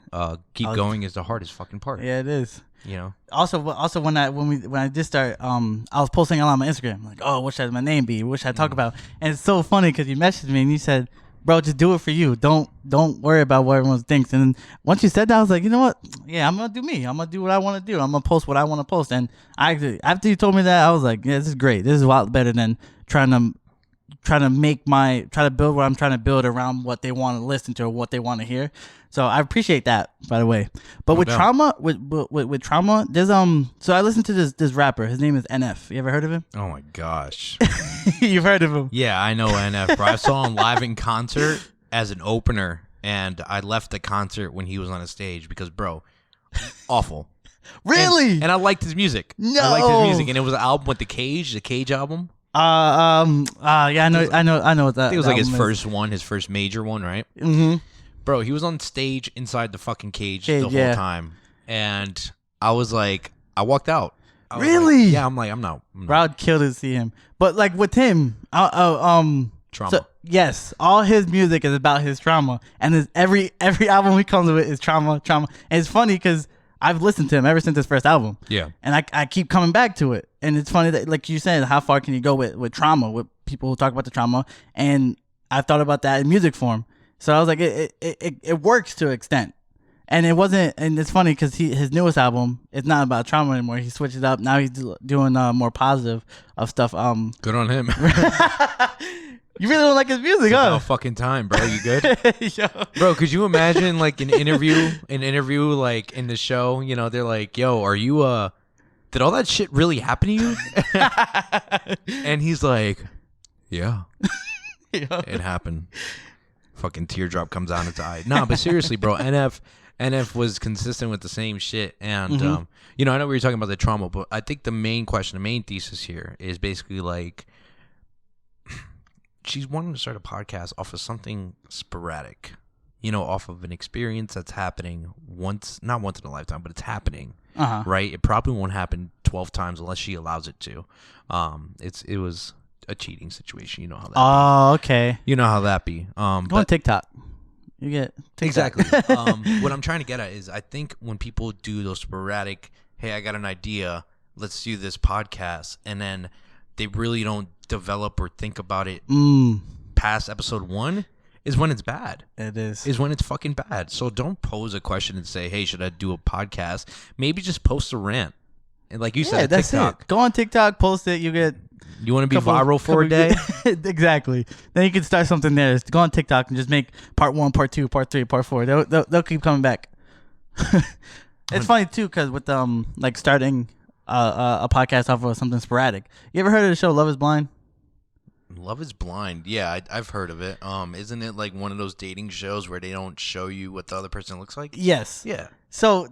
keep going is the hardest fucking part. Yeah, it is. You know. Also, when I did start, I was posting a lot on my Instagram, like, oh, what should my name be? What should I talk about? And it's so funny because you messaged me and you said, bro, just do it for you. Don't worry about what everyone thinks. And then once you said that, I was like, you know what? Yeah, I'm gonna do me. I'm gonna do what I want to do. I'm gonna post what I want to post. And after you told me that, I was like, yeah, this is great. This is a lot better than trying to build what I'm trying to build around what they want to listen to or what they want to hear. So I appreciate that, by the way. But with trauma, with trauma, there's so I listened to this rapper. His name is NF. You ever heard of him? Oh my gosh. You've heard of him? Yeah, I know NF, bro. I saw him live in concert as an opener, and I left the concert when he was on a stage because, bro, awful. Really? And I liked his music. No. I liked his music, and it was an album with the Cage album. Yeah, I know what that. I think it was like his album is. his first major one, right? Mm-hmm. Bro, he was on stage inside the fucking cage the whole time, and I was like, I walked out. I was Really? like, yeah, I'm not. Bro, I'd kill to see him. But like with him, Trauma. So, yes, all his music is about his trauma, and every album he comes with is trauma. And it's funny because I've listened to him ever since his first album. Yeah. And I keep coming back to it. And it's funny that, like you said, how far can you go with trauma, with people who talk about the trauma? And I thought about that in music form. So I was like, it works to an extent. And it wasn't, and it's funny because his newest album is not about trauma anymore. He switched it up. Now he's doing more positive of stuff. Good on him. You really don't like his music, It's huh? about fucking time, bro. You good? Yo. Bro, could you imagine like an interview like in the show, you know, they're like, yo, are you did all that shit really happen to you? And he's like, yeah. It happened. Fucking teardrop comes out his eye. No, but seriously, bro, NF was consistent with the same shit. And you know, I know we were talking about the trauma, but I think the main thesis here is basically like she's wanting to start a podcast off of something sporadic, you know, off of an experience that's happening not once in a lifetime, but it's happening, right? It probably won't happen 12 times unless she allows it to. It was a cheating situation. You know how that be. Okay. You know how that be. Go on TikTok. You get TikTok. Exactly. What I'm trying to get at is I think when people do those sporadic, hey, I got an idea, let's do this podcast, and then they really don't develop or think about it past episode 1 is when it's bad. It is when it's fucking bad. So don't pose a question and say, hey, should I do a podcast? Maybe just post a rant. And like you said, that's TikTok. it. Go on TikTok, post it. You get. You want to be viral for a day? Exactly. Then you can start something there. Just go on TikTok and just make part 1, part 2, part 3, part 4. They'll keep coming back. It's funny too because with like starting a podcast off of something sporadic. You ever heard of the show Love Is Blind? Love Is Blind. Yeah, I've heard of it. Isn't it like one of those dating shows where they don't show you what the other person looks like? Yes. Yeah. So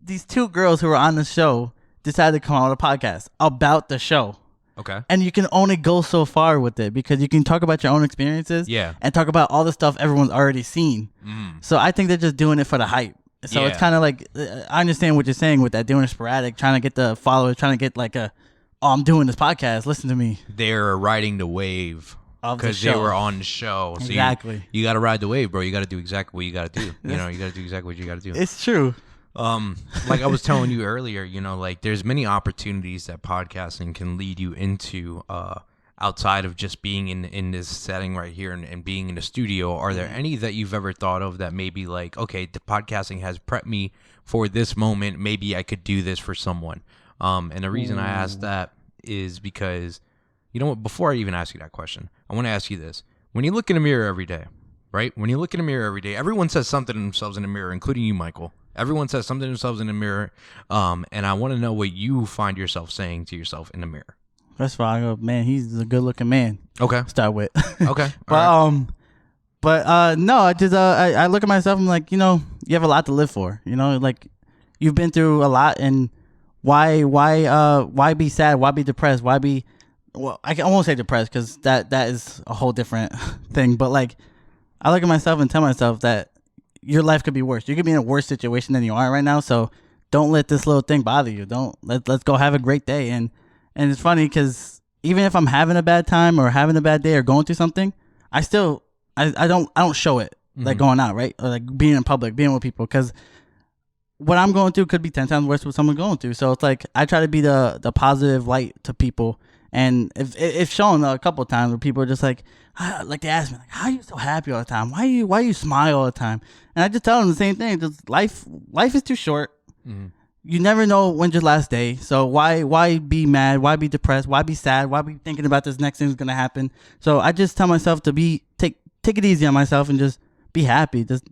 these two girls who were on the show decided to come out with a podcast about the show. Okay. And you can only go so far with it because you can talk about your own experiences. Yeah. And talk about all the stuff everyone's already seen. So I think they're just doing it for the hype. So it's kind of like, I understand what you're saying with that, doing it sporadic, trying to get the followers, trying to get like I'm doing this podcast, listen to me. They're riding the wave because they were on the show. So exactly. You got to ride the wave, bro. You got to do exactly what you got to do. You know, you got to do exactly what you got to do. It's true. Like I was telling you earlier, you know, like there's many opportunities that podcasting can lead you into, outside of just being in this setting right here and being in the studio. Are there any that you've ever thought of that maybe like, okay, the podcasting has prepped me for this moment. Maybe I could do this for someone. And the reason I asked that is because, you know what, before I even ask you that question, I want to ask you this. When you look in the mirror every day, right? When you look in the mirror every day, everyone says something to themselves in the mirror, including you, Michael. Everyone says something to themselves in the mirror. And I want to know what you find yourself saying to yourself in the mirror. First of all, I go, man, he's a good looking man. Okay. Start with. Okay. But no, I just I look at myself. I'm like, you know, you have a lot to live for. You know, like you've been through a lot, and why be sad? Why be depressed? Why be I won't say depressed because that is a whole different thing. But like, I look at myself and tell myself that your life could be worse. You could be in a worse situation than you are right now. So don't let this little thing bother you. Let's go have a great day. And it's funny because even if I'm having a bad time or having a bad day or going through something, I don't show it, like going out, right? Or like being in public, being with people, because what I'm going through could be 10 times worse what someone's going through. So it's like I try to be the positive light to people. And if shown a couple of times where people are just like they ask me, like, how are you so happy all the time? Why you smile all the time? And I just tell them the same thing. Just life is too short. Mm-hmm. You never know when's your last day. So why be mad? Why be depressed? Why be sad? Why be thinking about this next thing's gonna happen? So I just tell myself to take it easy on myself and just be happy. Just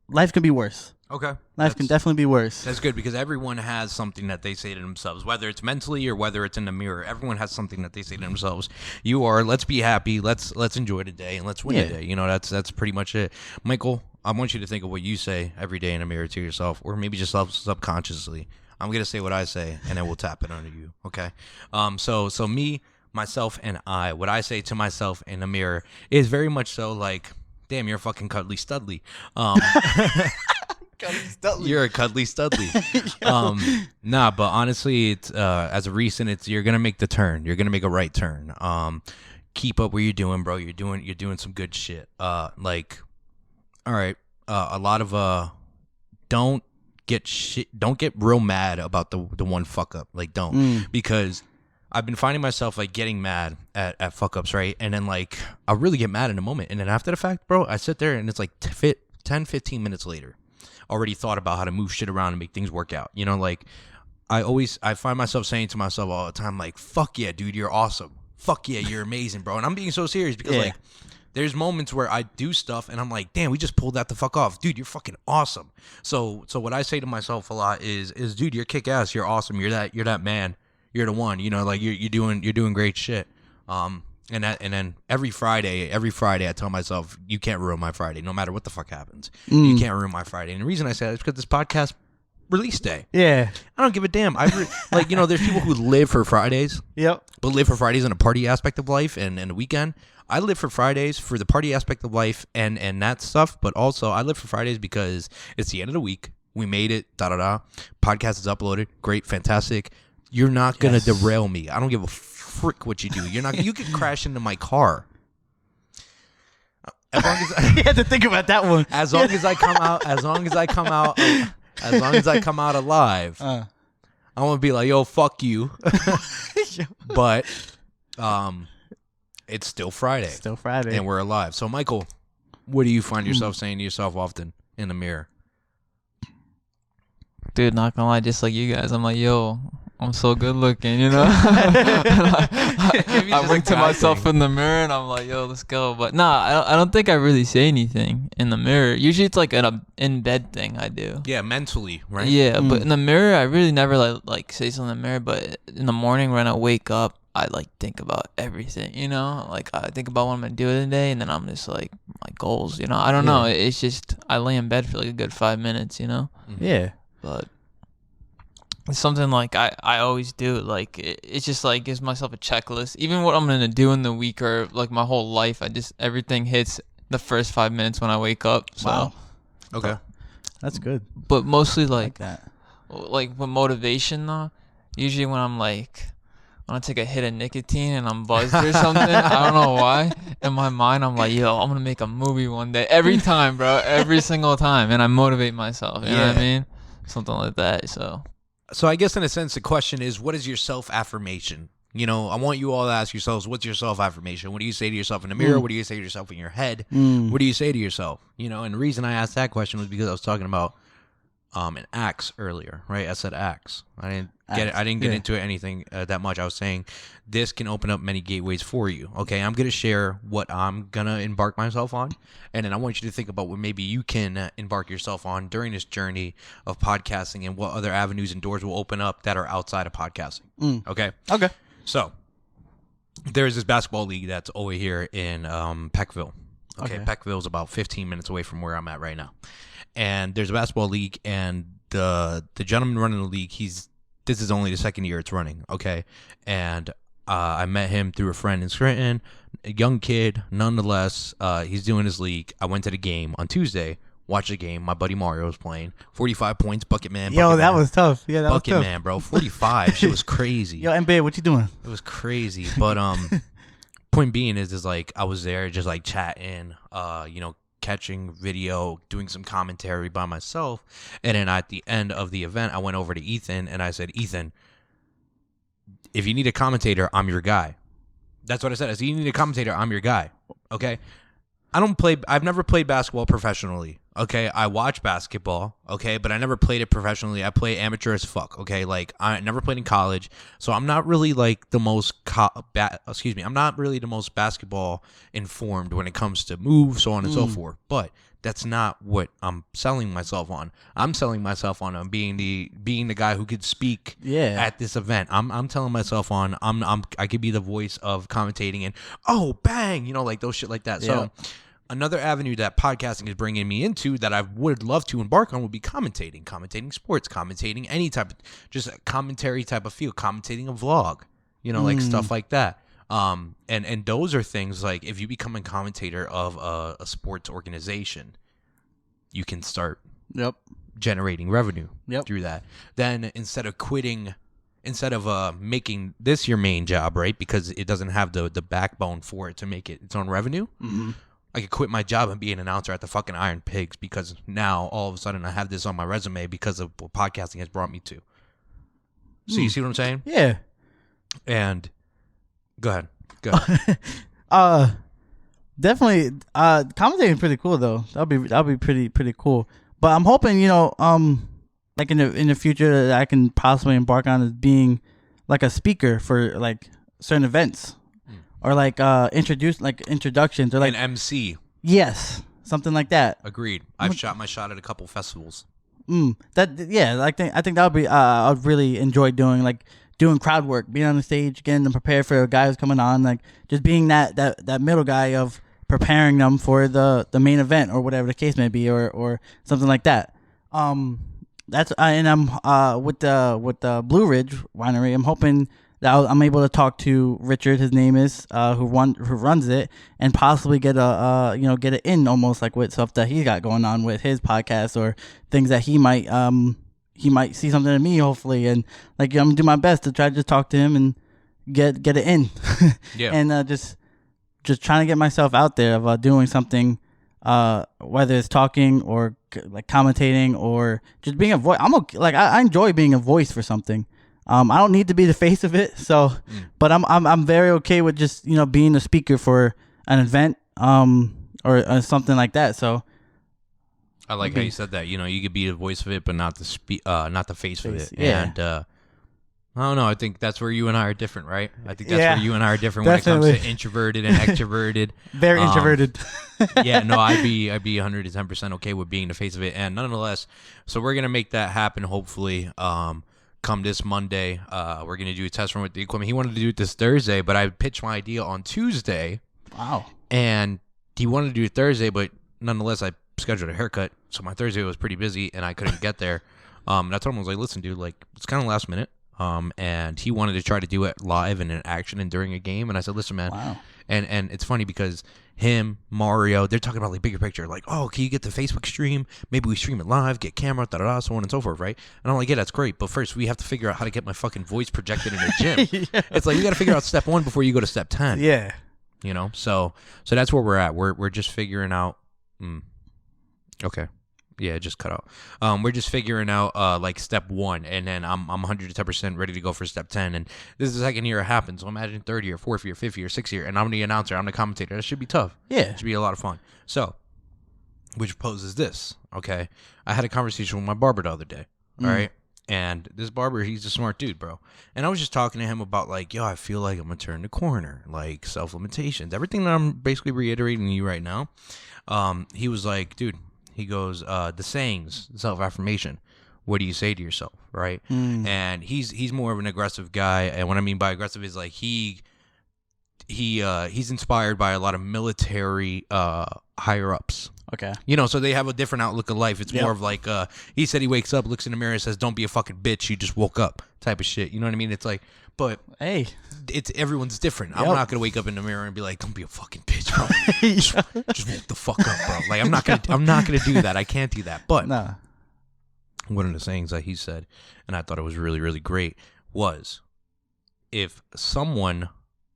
life can be worse. Okay. Life can definitely be worse. That's good because everyone has something that they say to themselves, whether it's mentally or whether it's in the mirror. Everyone has something that they say to themselves. Let's be happy, let's enjoy the day, and let's win the day. You know, that's pretty much it. Michael, I want you to think of what you say every day in the mirror to yourself, or maybe just subconsciously. I'm gonna say what I say, and then we'll tap it under you. Okay. So me, myself, and I. What I say to myself in the mirror is very much so like, damn, you're a fucking cuddly studly. You're a cuddly studly. Nah, but honestly, it's as a recent, you're gonna make the turn. You're gonna make a right turn. Keep up what you're doing, bro. You're doing some good shit. All right. A lot of don't get real mad about the one fuck up. Like because I've been finding myself like getting mad at fuck ups, right? And then like I really get mad in a moment, and then after the fact, bro, I sit there and it's like 10-15 minutes later. Already thought about how to move shit around and make things work out. You know, like I find myself saying to myself all the time, like, fuck yeah, dude, you're awesome. Fuck yeah, you're amazing, bro. And I'm being so serious because like there's moments where I do stuff and I'm like, damn, we just pulled that the fuck off. Dude, you're fucking awesome. So what I say to myself a lot is dude, you're kick ass, you're awesome, you're that man, you're the one, you know, like you're doing great shit. And then every Friday I tell myself, you can't ruin my Friday, no matter what the fuck happens. You can't ruin my Friday. And the reason I say that is because this podcast release day. Yeah. I don't give a damn. Like, you know, there's people who live for Fridays. Yep. But live for Fridays in a party aspect of life and the weekend. I live for Fridays for the party aspect of life and that stuff. But also I live for Fridays because it's the end of the week. We made it. Podcast is uploaded. Great. Fantastic. You're not going to derail me. I don't give a frick what you do. You could crash into my car. As long as you had to think about that one. As long as I come out alive, I want to be like, yo, fuck you. But it's still Friday. And we're alive. So Michael, what do you find yourself saying to yourself often in the mirror? Dude, not gonna lie, just like you guys, I'm like, yo, I'm so good looking, you know? I look to myself in the mirror and I'm like, yo, let's go. But nah, I don't think I really say anything in the mirror. Usually it's like an in-bed thing I do. Yeah, mentally, right? Yeah, but in the mirror, I really never like say something in the mirror. But in the morning when I wake up, I like think about everything, you know? Like I think about what I'm going to do today and then I'm just like, my goals, you know? I don't know. It's just, I lay in bed for like a good 5 minutes, you know? Yeah. But it's something like I always do. Like it's just like gives myself a checklist. Even what I'm gonna do in the week or like my whole life, everything hits the first 5 minutes when I wake up. So wow. Okay, that's good. But mostly like that. Like with motivation though, usually when I'm like when I take a hit of nicotine and I'm buzzed or something, I don't know why. In my mind, I'm like, yo, I'm gonna make a movie one day. Every time, bro. Every single time, and I motivate myself. You know what I mean? something like that. So I guess in a sense, the question is, what is your self-affirmation? You know, I want you all to ask yourselves, what's your self-affirmation? What do you say to yourself in the mirror? What do you say to yourself in your head? What do you say to yourself? You know, and the reason I asked that question was because I was talking about an axe earlier, right? I said axe. I didn't get into it anything that much. I was saying this can open up many gateways for you. Okay, I'm gonna share what I'm gonna embark myself on, and then I want you to think about what maybe you can embark yourself on during this journey of podcasting, and what other avenues and doors will open up that are outside of podcasting. Okay. So there's this basketball league that's over here in Peckville. Okay, Peckville is about 15 minutes away from where I'm at right now. And there's a basketball league, and the gentleman running the league, this is only the second year it's running, okay? And I met him through a friend in Scranton, a young kid, nonetheless. He's doing his league. I went to the game on Tuesday, watched the game. My buddy Mario was playing. 45 points, bucket man. That was tough. Yeah, that bucket was tough. man, bro. 45. Shit was crazy. Yo, MB, what you doing? It was crazy. But point being is like I was there just like chatting, you know, catching video, doing some commentary by myself. And then at the end of the event, I went over to Ethan and I said, Ethan, if you need a commentator, I'm your guy. That's what I said. I said, you need a commentator, I'm your guy. Okay. I've never played basketball professionally. Okay. I watch basketball. Okay. But I never played it professionally. I play amateur as fuck. Okay. Like I never played in college. So I'm not really like the most, I'm not really the most basketball informed when it comes to moves, so on and so forth. But that's not what I'm selling myself on. I'm selling myself on being the guy who could speak at this event. I'm telling myself on I could be the voice of commentating and bang, you know, like those shit like that. Yeah. So another avenue that podcasting is bringing me into that I would love to embark on would be commentating sports, commentating any type of just a commentary type of feel, commentating a vlog, you know, like stuff like that. And those are things like if you become a commentator of a sports organization, you can start generating revenue through that. Then instead of making this your main job, right? Because it doesn't have the backbone for it to make it its own revenue. I could quit my job and be an announcer at the fucking Iron Pigs because now all of a sudden I have this on my resume because of what podcasting has brought me to. So you see what I'm saying? Yeah. And go ahead. Definitely. Commentating is pretty cool though. That'll be pretty cool. But I'm hoping, you know, like in the future that I can possibly embark on as being like a speaker for like certain events, or like introductions, or like an MC. Yes, something like that. Agreed. I've shot my shot at a couple festivals. I think that would be. I'd really enjoy doing crowd work, being on the stage, getting them prepared for a guy who's coming on, like just being that middle guy of preparing them for the main event or whatever the case may be, or something like that. That's and I'm with the Blue Ridge Winery. I'm hoping that I'm able to talk to Richard, his name is, who runs it, and possibly get it in almost like with stuff that he's got going on with his podcast or things that he might see something in me, hopefully, and like I'm gonna do my best to try to just talk to him and get it in. And just trying to get myself out there of doing something, whether it's talking or like commentating or just being a voice. I enjoy being a voice for something. I don't need to be the face of it, so but I'm very okay with just, you know, being a speaker for an event or something like that. So I like how you said that. You know, you could be the voice of it, but not the face of it. Yeah. And I don't know. I think that's where you and I are different, right? I think that's where you and I are different when it comes to introverted and extroverted. Very introverted. Yeah, no, I'd be 110% okay with being the face of it. And nonetheless, so we're gonna make that happen. Hopefully, come this Monday, we're gonna do a test run with the equipment. He wanted to do it this Thursday, but I pitched my idea on Tuesday. Wow. And he wanted to do it Thursday, but nonetheless, I scheduled a haircut, so my Thursday was pretty busy, and I couldn't get there. And I told him, I was like, listen, dude, like, it's kind of last minute. And he wanted to try to do it live and in action and during a game. And I said, listen, man. Wow. And it's funny because him, Mario, they're talking about like bigger picture. Like, oh, can you get the Facebook stream? Maybe we stream it live, get camera, da-da-da, so on and so forth, right? And I'm like, yeah, that's great. But first, we have to figure out how to get my fucking voice projected in the gym. Yeah. It's like, you got to figure out step 1 before you go to step 10. Yeah. You know? So that's where we're at. We're just figuring out. Okay. Yeah, it just cut out. We're just figuring out like step 1, and then I'm 110% ready to go for step 10. And this is the second year it happened. So imagine third year, fourth year, fifth year, sixth year, and I'm the announcer, I'm the commentator. That should be tough. Yeah. It should be a lot of fun. So, which poses this, okay? I had a conversation with my barber the other day, all right? And this barber, he's a smart dude, bro. And I was just talking to him about, like, yo, I feel like I'm going to turn the corner, like self-limitations. Everything that I'm basically reiterating to you right now. He was like, dude, he goes, the sayings, self-affirmation. What do you say to yourself, right? And he's more of an aggressive guy. And what I mean by aggressive is, like, he's inspired by a lot of military higher-ups. Okay. You know, so they have a different outlook of life. It's more of like, he said he wakes up, looks in the mirror, and says, don't be a fucking bitch, you just woke up type of shit. You know what I mean? It's like, but Hey. it's everyone's different. I'm Yep. not going to wake up in the mirror and be like, don't be a fucking bitch, bro. just woke the fuck up, bro. Like, I'm not going to do that. I can't do that. But Nah. one of the sayings that he said, and I thought it was really, really great, was if someone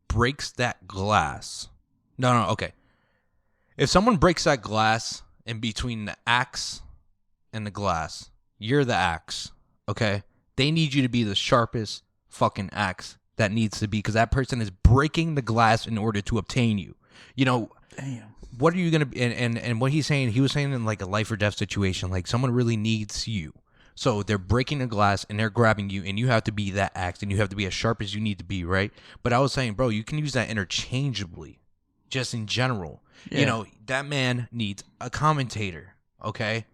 breaks that glass, okay. If someone breaks that glass in between the axe and the glass, you're the axe, okay? They need you to be the sharpest fucking axe that needs to be, because that person is breaking the glass in order to obtain you. You know, Damn. what are you going to be, and what he's saying, he was saying in like a life or death situation, like someone really needs you. So they're breaking the glass and they're grabbing you, and you have to be that axe, and you have to be as sharp as you need to be, right? But I was saying, bro, you can use that interchangeably, just in general. Yeah. You know, that man needs a commentator, okay?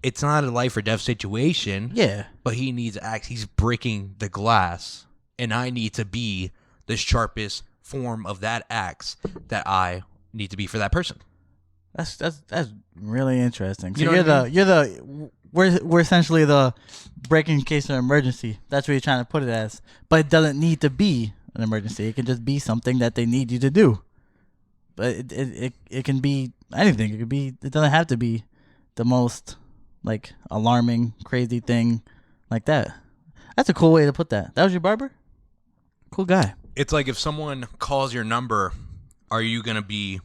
It's not a life or death situation. Yeah. But he needs axe. He's breaking the glass, and I need to be the sharpest form of that axe that I need to be for that person. That's really interesting. So You know what I mean? we're essentially the breaking case of emergency. That's what you're trying to put it as. But it doesn't need to be an emergency. It can just be something that they need you to do. But it can be anything. It doesn't have to be the most like alarming, crazy thing like that. That's a cool way to put that. That was your barber? Cool guy. It's like if someone calls your number, are you going to be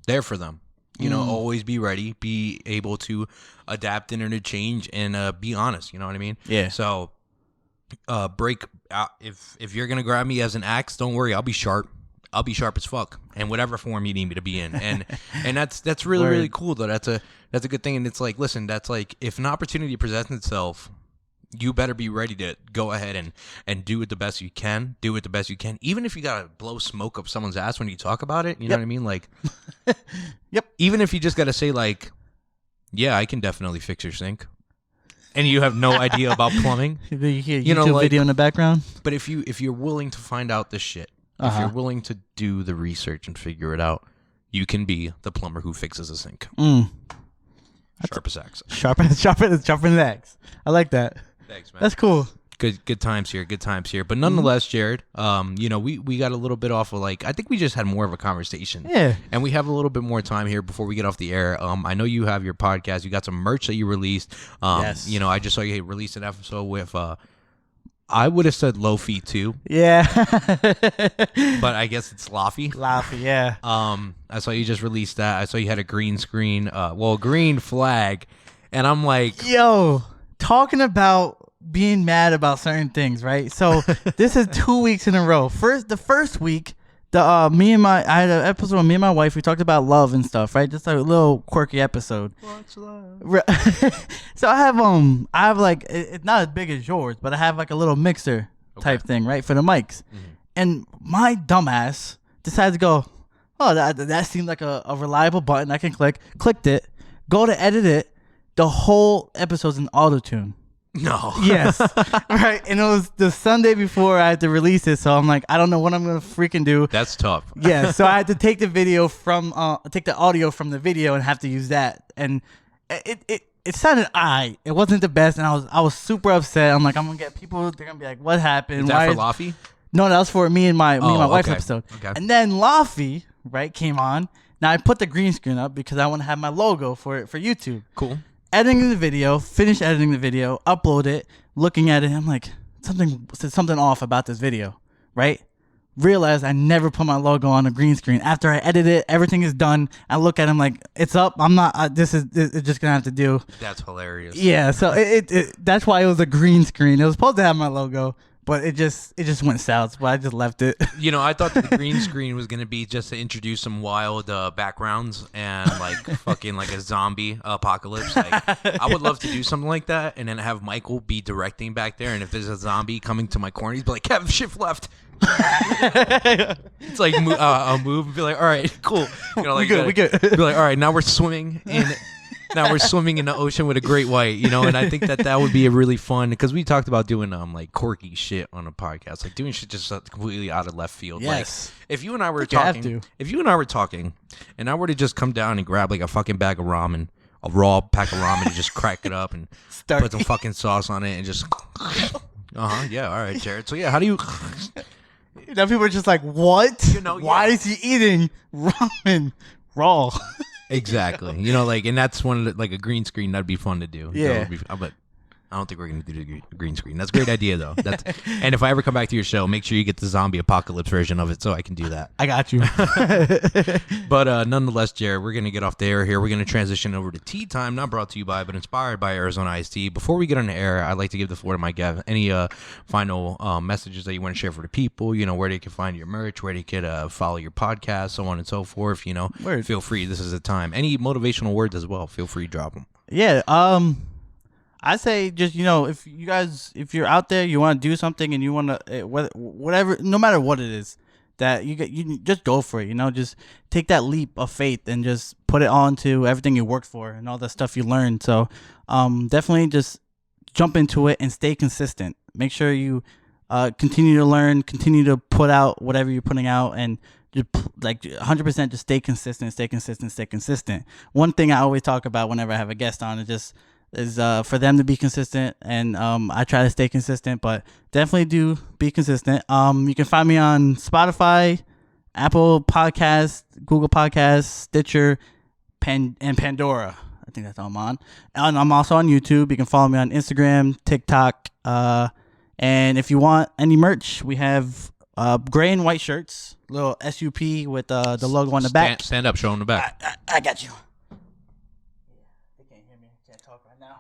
there for them? You know, always be ready, be able to adapt and interchange, and be honest. You know what I mean? Yeah. So, break out. If you're gonna grab me as an axe, don't worry, I'll be sharp. I'll be sharp as fuck, in whatever form you need me to be in. And that's really really cool though. That's a good thing. And it's like, listen, that's like, if an opportunity presents itself, you better be ready to go ahead and do it the best you can. Do it the best you can, even if you gotta blow smoke up someone's ass when you talk about it. You know what I mean? Like, Yep. Even if you just gotta say like, yeah, I can definitely fix your sink, and you have no idea about plumbing. You hear You know, YouTube like- video in the background? But if you're willing to find out this shit, if Uh-huh. you're willing to do the research and figure it out, you can be the plumber who fixes a sink. Sharpest axe. Sharpen the axe. I like that. Thanks, man. That's cool. Good times here. Good times here. But nonetheless, Jared, you know, we got a little bit off of, like, I think we just had more of a conversation. Yeah. And we have a little bit more time here before we get off the air. I know you have your podcast. You got some merch that you released. Yes. You know, I just saw you release an episode with, I would have said Lofi too, Yeah. but I guess it's Laffy. Laffy, yeah. I saw you just released that. I saw you had a green screen, green flag. And I'm like, Yo, talking about being mad about certain things, right? So this is 2 weeks in a row. The first week, I had an episode with me and my wife. We talked about love and stuff, right? Just a little quirky episode. what's love? So I have like, it's not as big as yours, but I have like a little mixer type thing, right, for the mics. And my dumbass decided to go, oh, that seemed like a reliable button I can click. Clicked it, go to edit it. The whole episode's in auto-tune. No. Yes. Right. And it was the Sunday before I had to release it. So I'm like, I don't know what I'm going to freaking do. That's tough. Yeah. So I had to take the audio from the video and have to use that. And it sounded It wasn't the best. And I was super upset. I'm like, I'm going to get people. They're going to be like, what happened? Is that for Laffy? No, that was for me and my wife's okay. episode. Okay. And then Laffy, right, came on. Now I put the green screen up because I want to have my logo for YouTube. Cool. Editing the video, finish editing the video, upload it, looking at it, I'm like, something off about this video, right? realized I never put my logo on a green screen. After I edit it, everything is done. I look at him like, it's up. I'm not. It's just gonna have to do. That's hilarious. Yeah. So that's why it was a green screen. It was supposed to have my logo, but it just went south. But I just left it. You know, I thought that the green screen was gonna be just to introduce some wild backgrounds and like fucking like a zombie apocalypse. Like, I would love to do something like that, and then have Michael be directing back there. And if there's a zombie coming to my corner, he'd be like, "Kev, shift left." It's like I'll move and be like, all right, cool. You know, like we good. Be like, all right, now we're swimming in the ocean with a great white. You know, and I think that would be a really fun, because we talked about doing like quirky shit on a podcast, like doing shit just completely out of left field. Yes. Like, if you and I were talking, and I were to just come down and grab like a fucking bag of ramen, a raw pack of ramen, and just crack it up and put some fucking sauce on it and just. Yeah. All right, Jared. So yeah, how do you? Now people are just like, what? You know, why is he eating ramen raw? Exactly. You know, like, and that's one of the, like a green screen that'd be fun to do. Yeah. But I don't think we're gonna do the green screen. That's a great idea though. And if I ever come back to your show, make sure you get the zombie apocalypse version of it so I can do that. I got you. But nonetheless, Jared, we're gonna get off the air here. We're gonna transition over to tea time, not brought to you by, but inspired by Arizona Iced Tea. Before we get on the air, I'd like to give the floor to my guest. Any final messages that you want to share for the people? You know, where they can find your merch, where they could follow your podcast, so on and so forth. You know, Word. Feel free. This is the time. Any motivational words as well? Feel free to drop them. Yeah. I say just, you know, if you're out there, you want to do something and you want to, whatever, no matter what it is, that you just go for it, you know, just take that leap of faith and just put it on to everything you worked for and all the stuff you learned. So, definitely just jump into it and stay consistent. Make sure you, continue to learn, continue to put out whatever you're putting out, and just like 100% just stay consistent. One thing I always talk about whenever I have a guest on is for them to be consistent, and I try to stay consistent, but definitely do be consistent. You can find me on Spotify, Apple Podcasts, Google Podcasts, Stitcher, and Pandora. I think that's all I'm on. And I'm also on YouTube. You can follow me on Instagram, TikTok, and if you want any merch, we have gray and white shirts, little S.U.P with the logo on the back. Stand up, show them the back. I got you.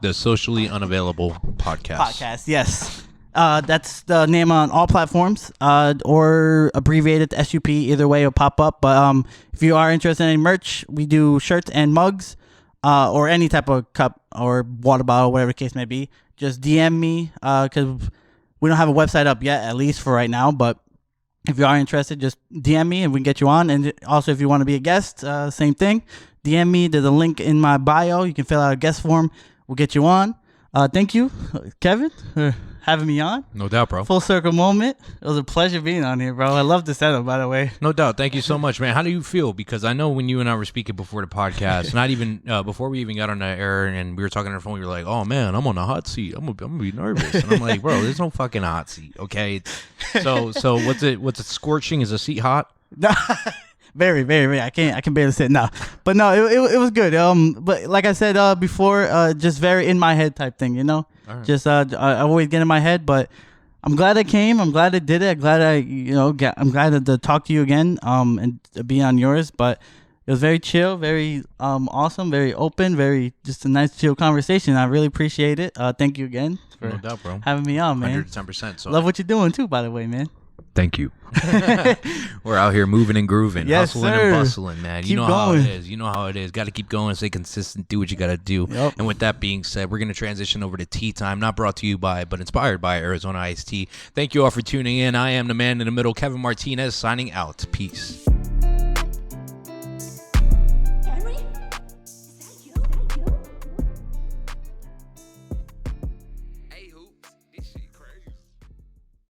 The Socially Unavailable Podcast. Yes. That's the name on all platforms, or abbreviated to S.U.P. Either way, it'll pop up. But if you are interested in any merch, we do shirts and mugs, or any type of cup or water bottle, whatever the case may be. Just DM me, because we don't have a website up yet, at least for right now. But if you are interested, just DM me and we can get you on. And also, if you want to be a guest, same thing. DM me. There's a link in my bio. You can fill out a guest form. We'll get you on. Thank you, Kevin, for having me on. No doubt, bro. Full circle moment. It was a pleasure being on here, bro. I love the setup, by the way. No doubt. Thank you so much, man. How do you feel? Because I know when you and I were speaking before the podcast, not even before we even got on the air and we were talking on the phone, you were like, oh, man, I'm on the hot seat. I'm gonna be nervous. And I'm like, bro, there's no fucking hot seat, okay? So what's it scorching? Is the seat hot? Very, very, very. I can barely sit now, but no, it was good. But like I said before, just very in my head type thing, you know. Right. Just I always get in my head, but I'm glad I came. I'm glad I did it. I'm glad I'm glad to talk to you again. And to be on yours, but it was very chill, very awesome, very open, very just a nice chill conversation. I really appreciate it. Thank you again for no doubt, bro. having me on, man. 110%. So love what you're doing too, by the way, man. Thank you. We're out here moving and grooving, yes, hustling sir. and bustling, man. Keep how going. it is. You know how it is. Got to keep going, stay consistent, do what you got to do. Yep. And with that being said, we're going to transition over to tea time, not brought to you by, but inspired by Arizona Iced Tea. Thank you all for tuning in. I am the man in the middle, Kevin Martinez, signing out. Peace.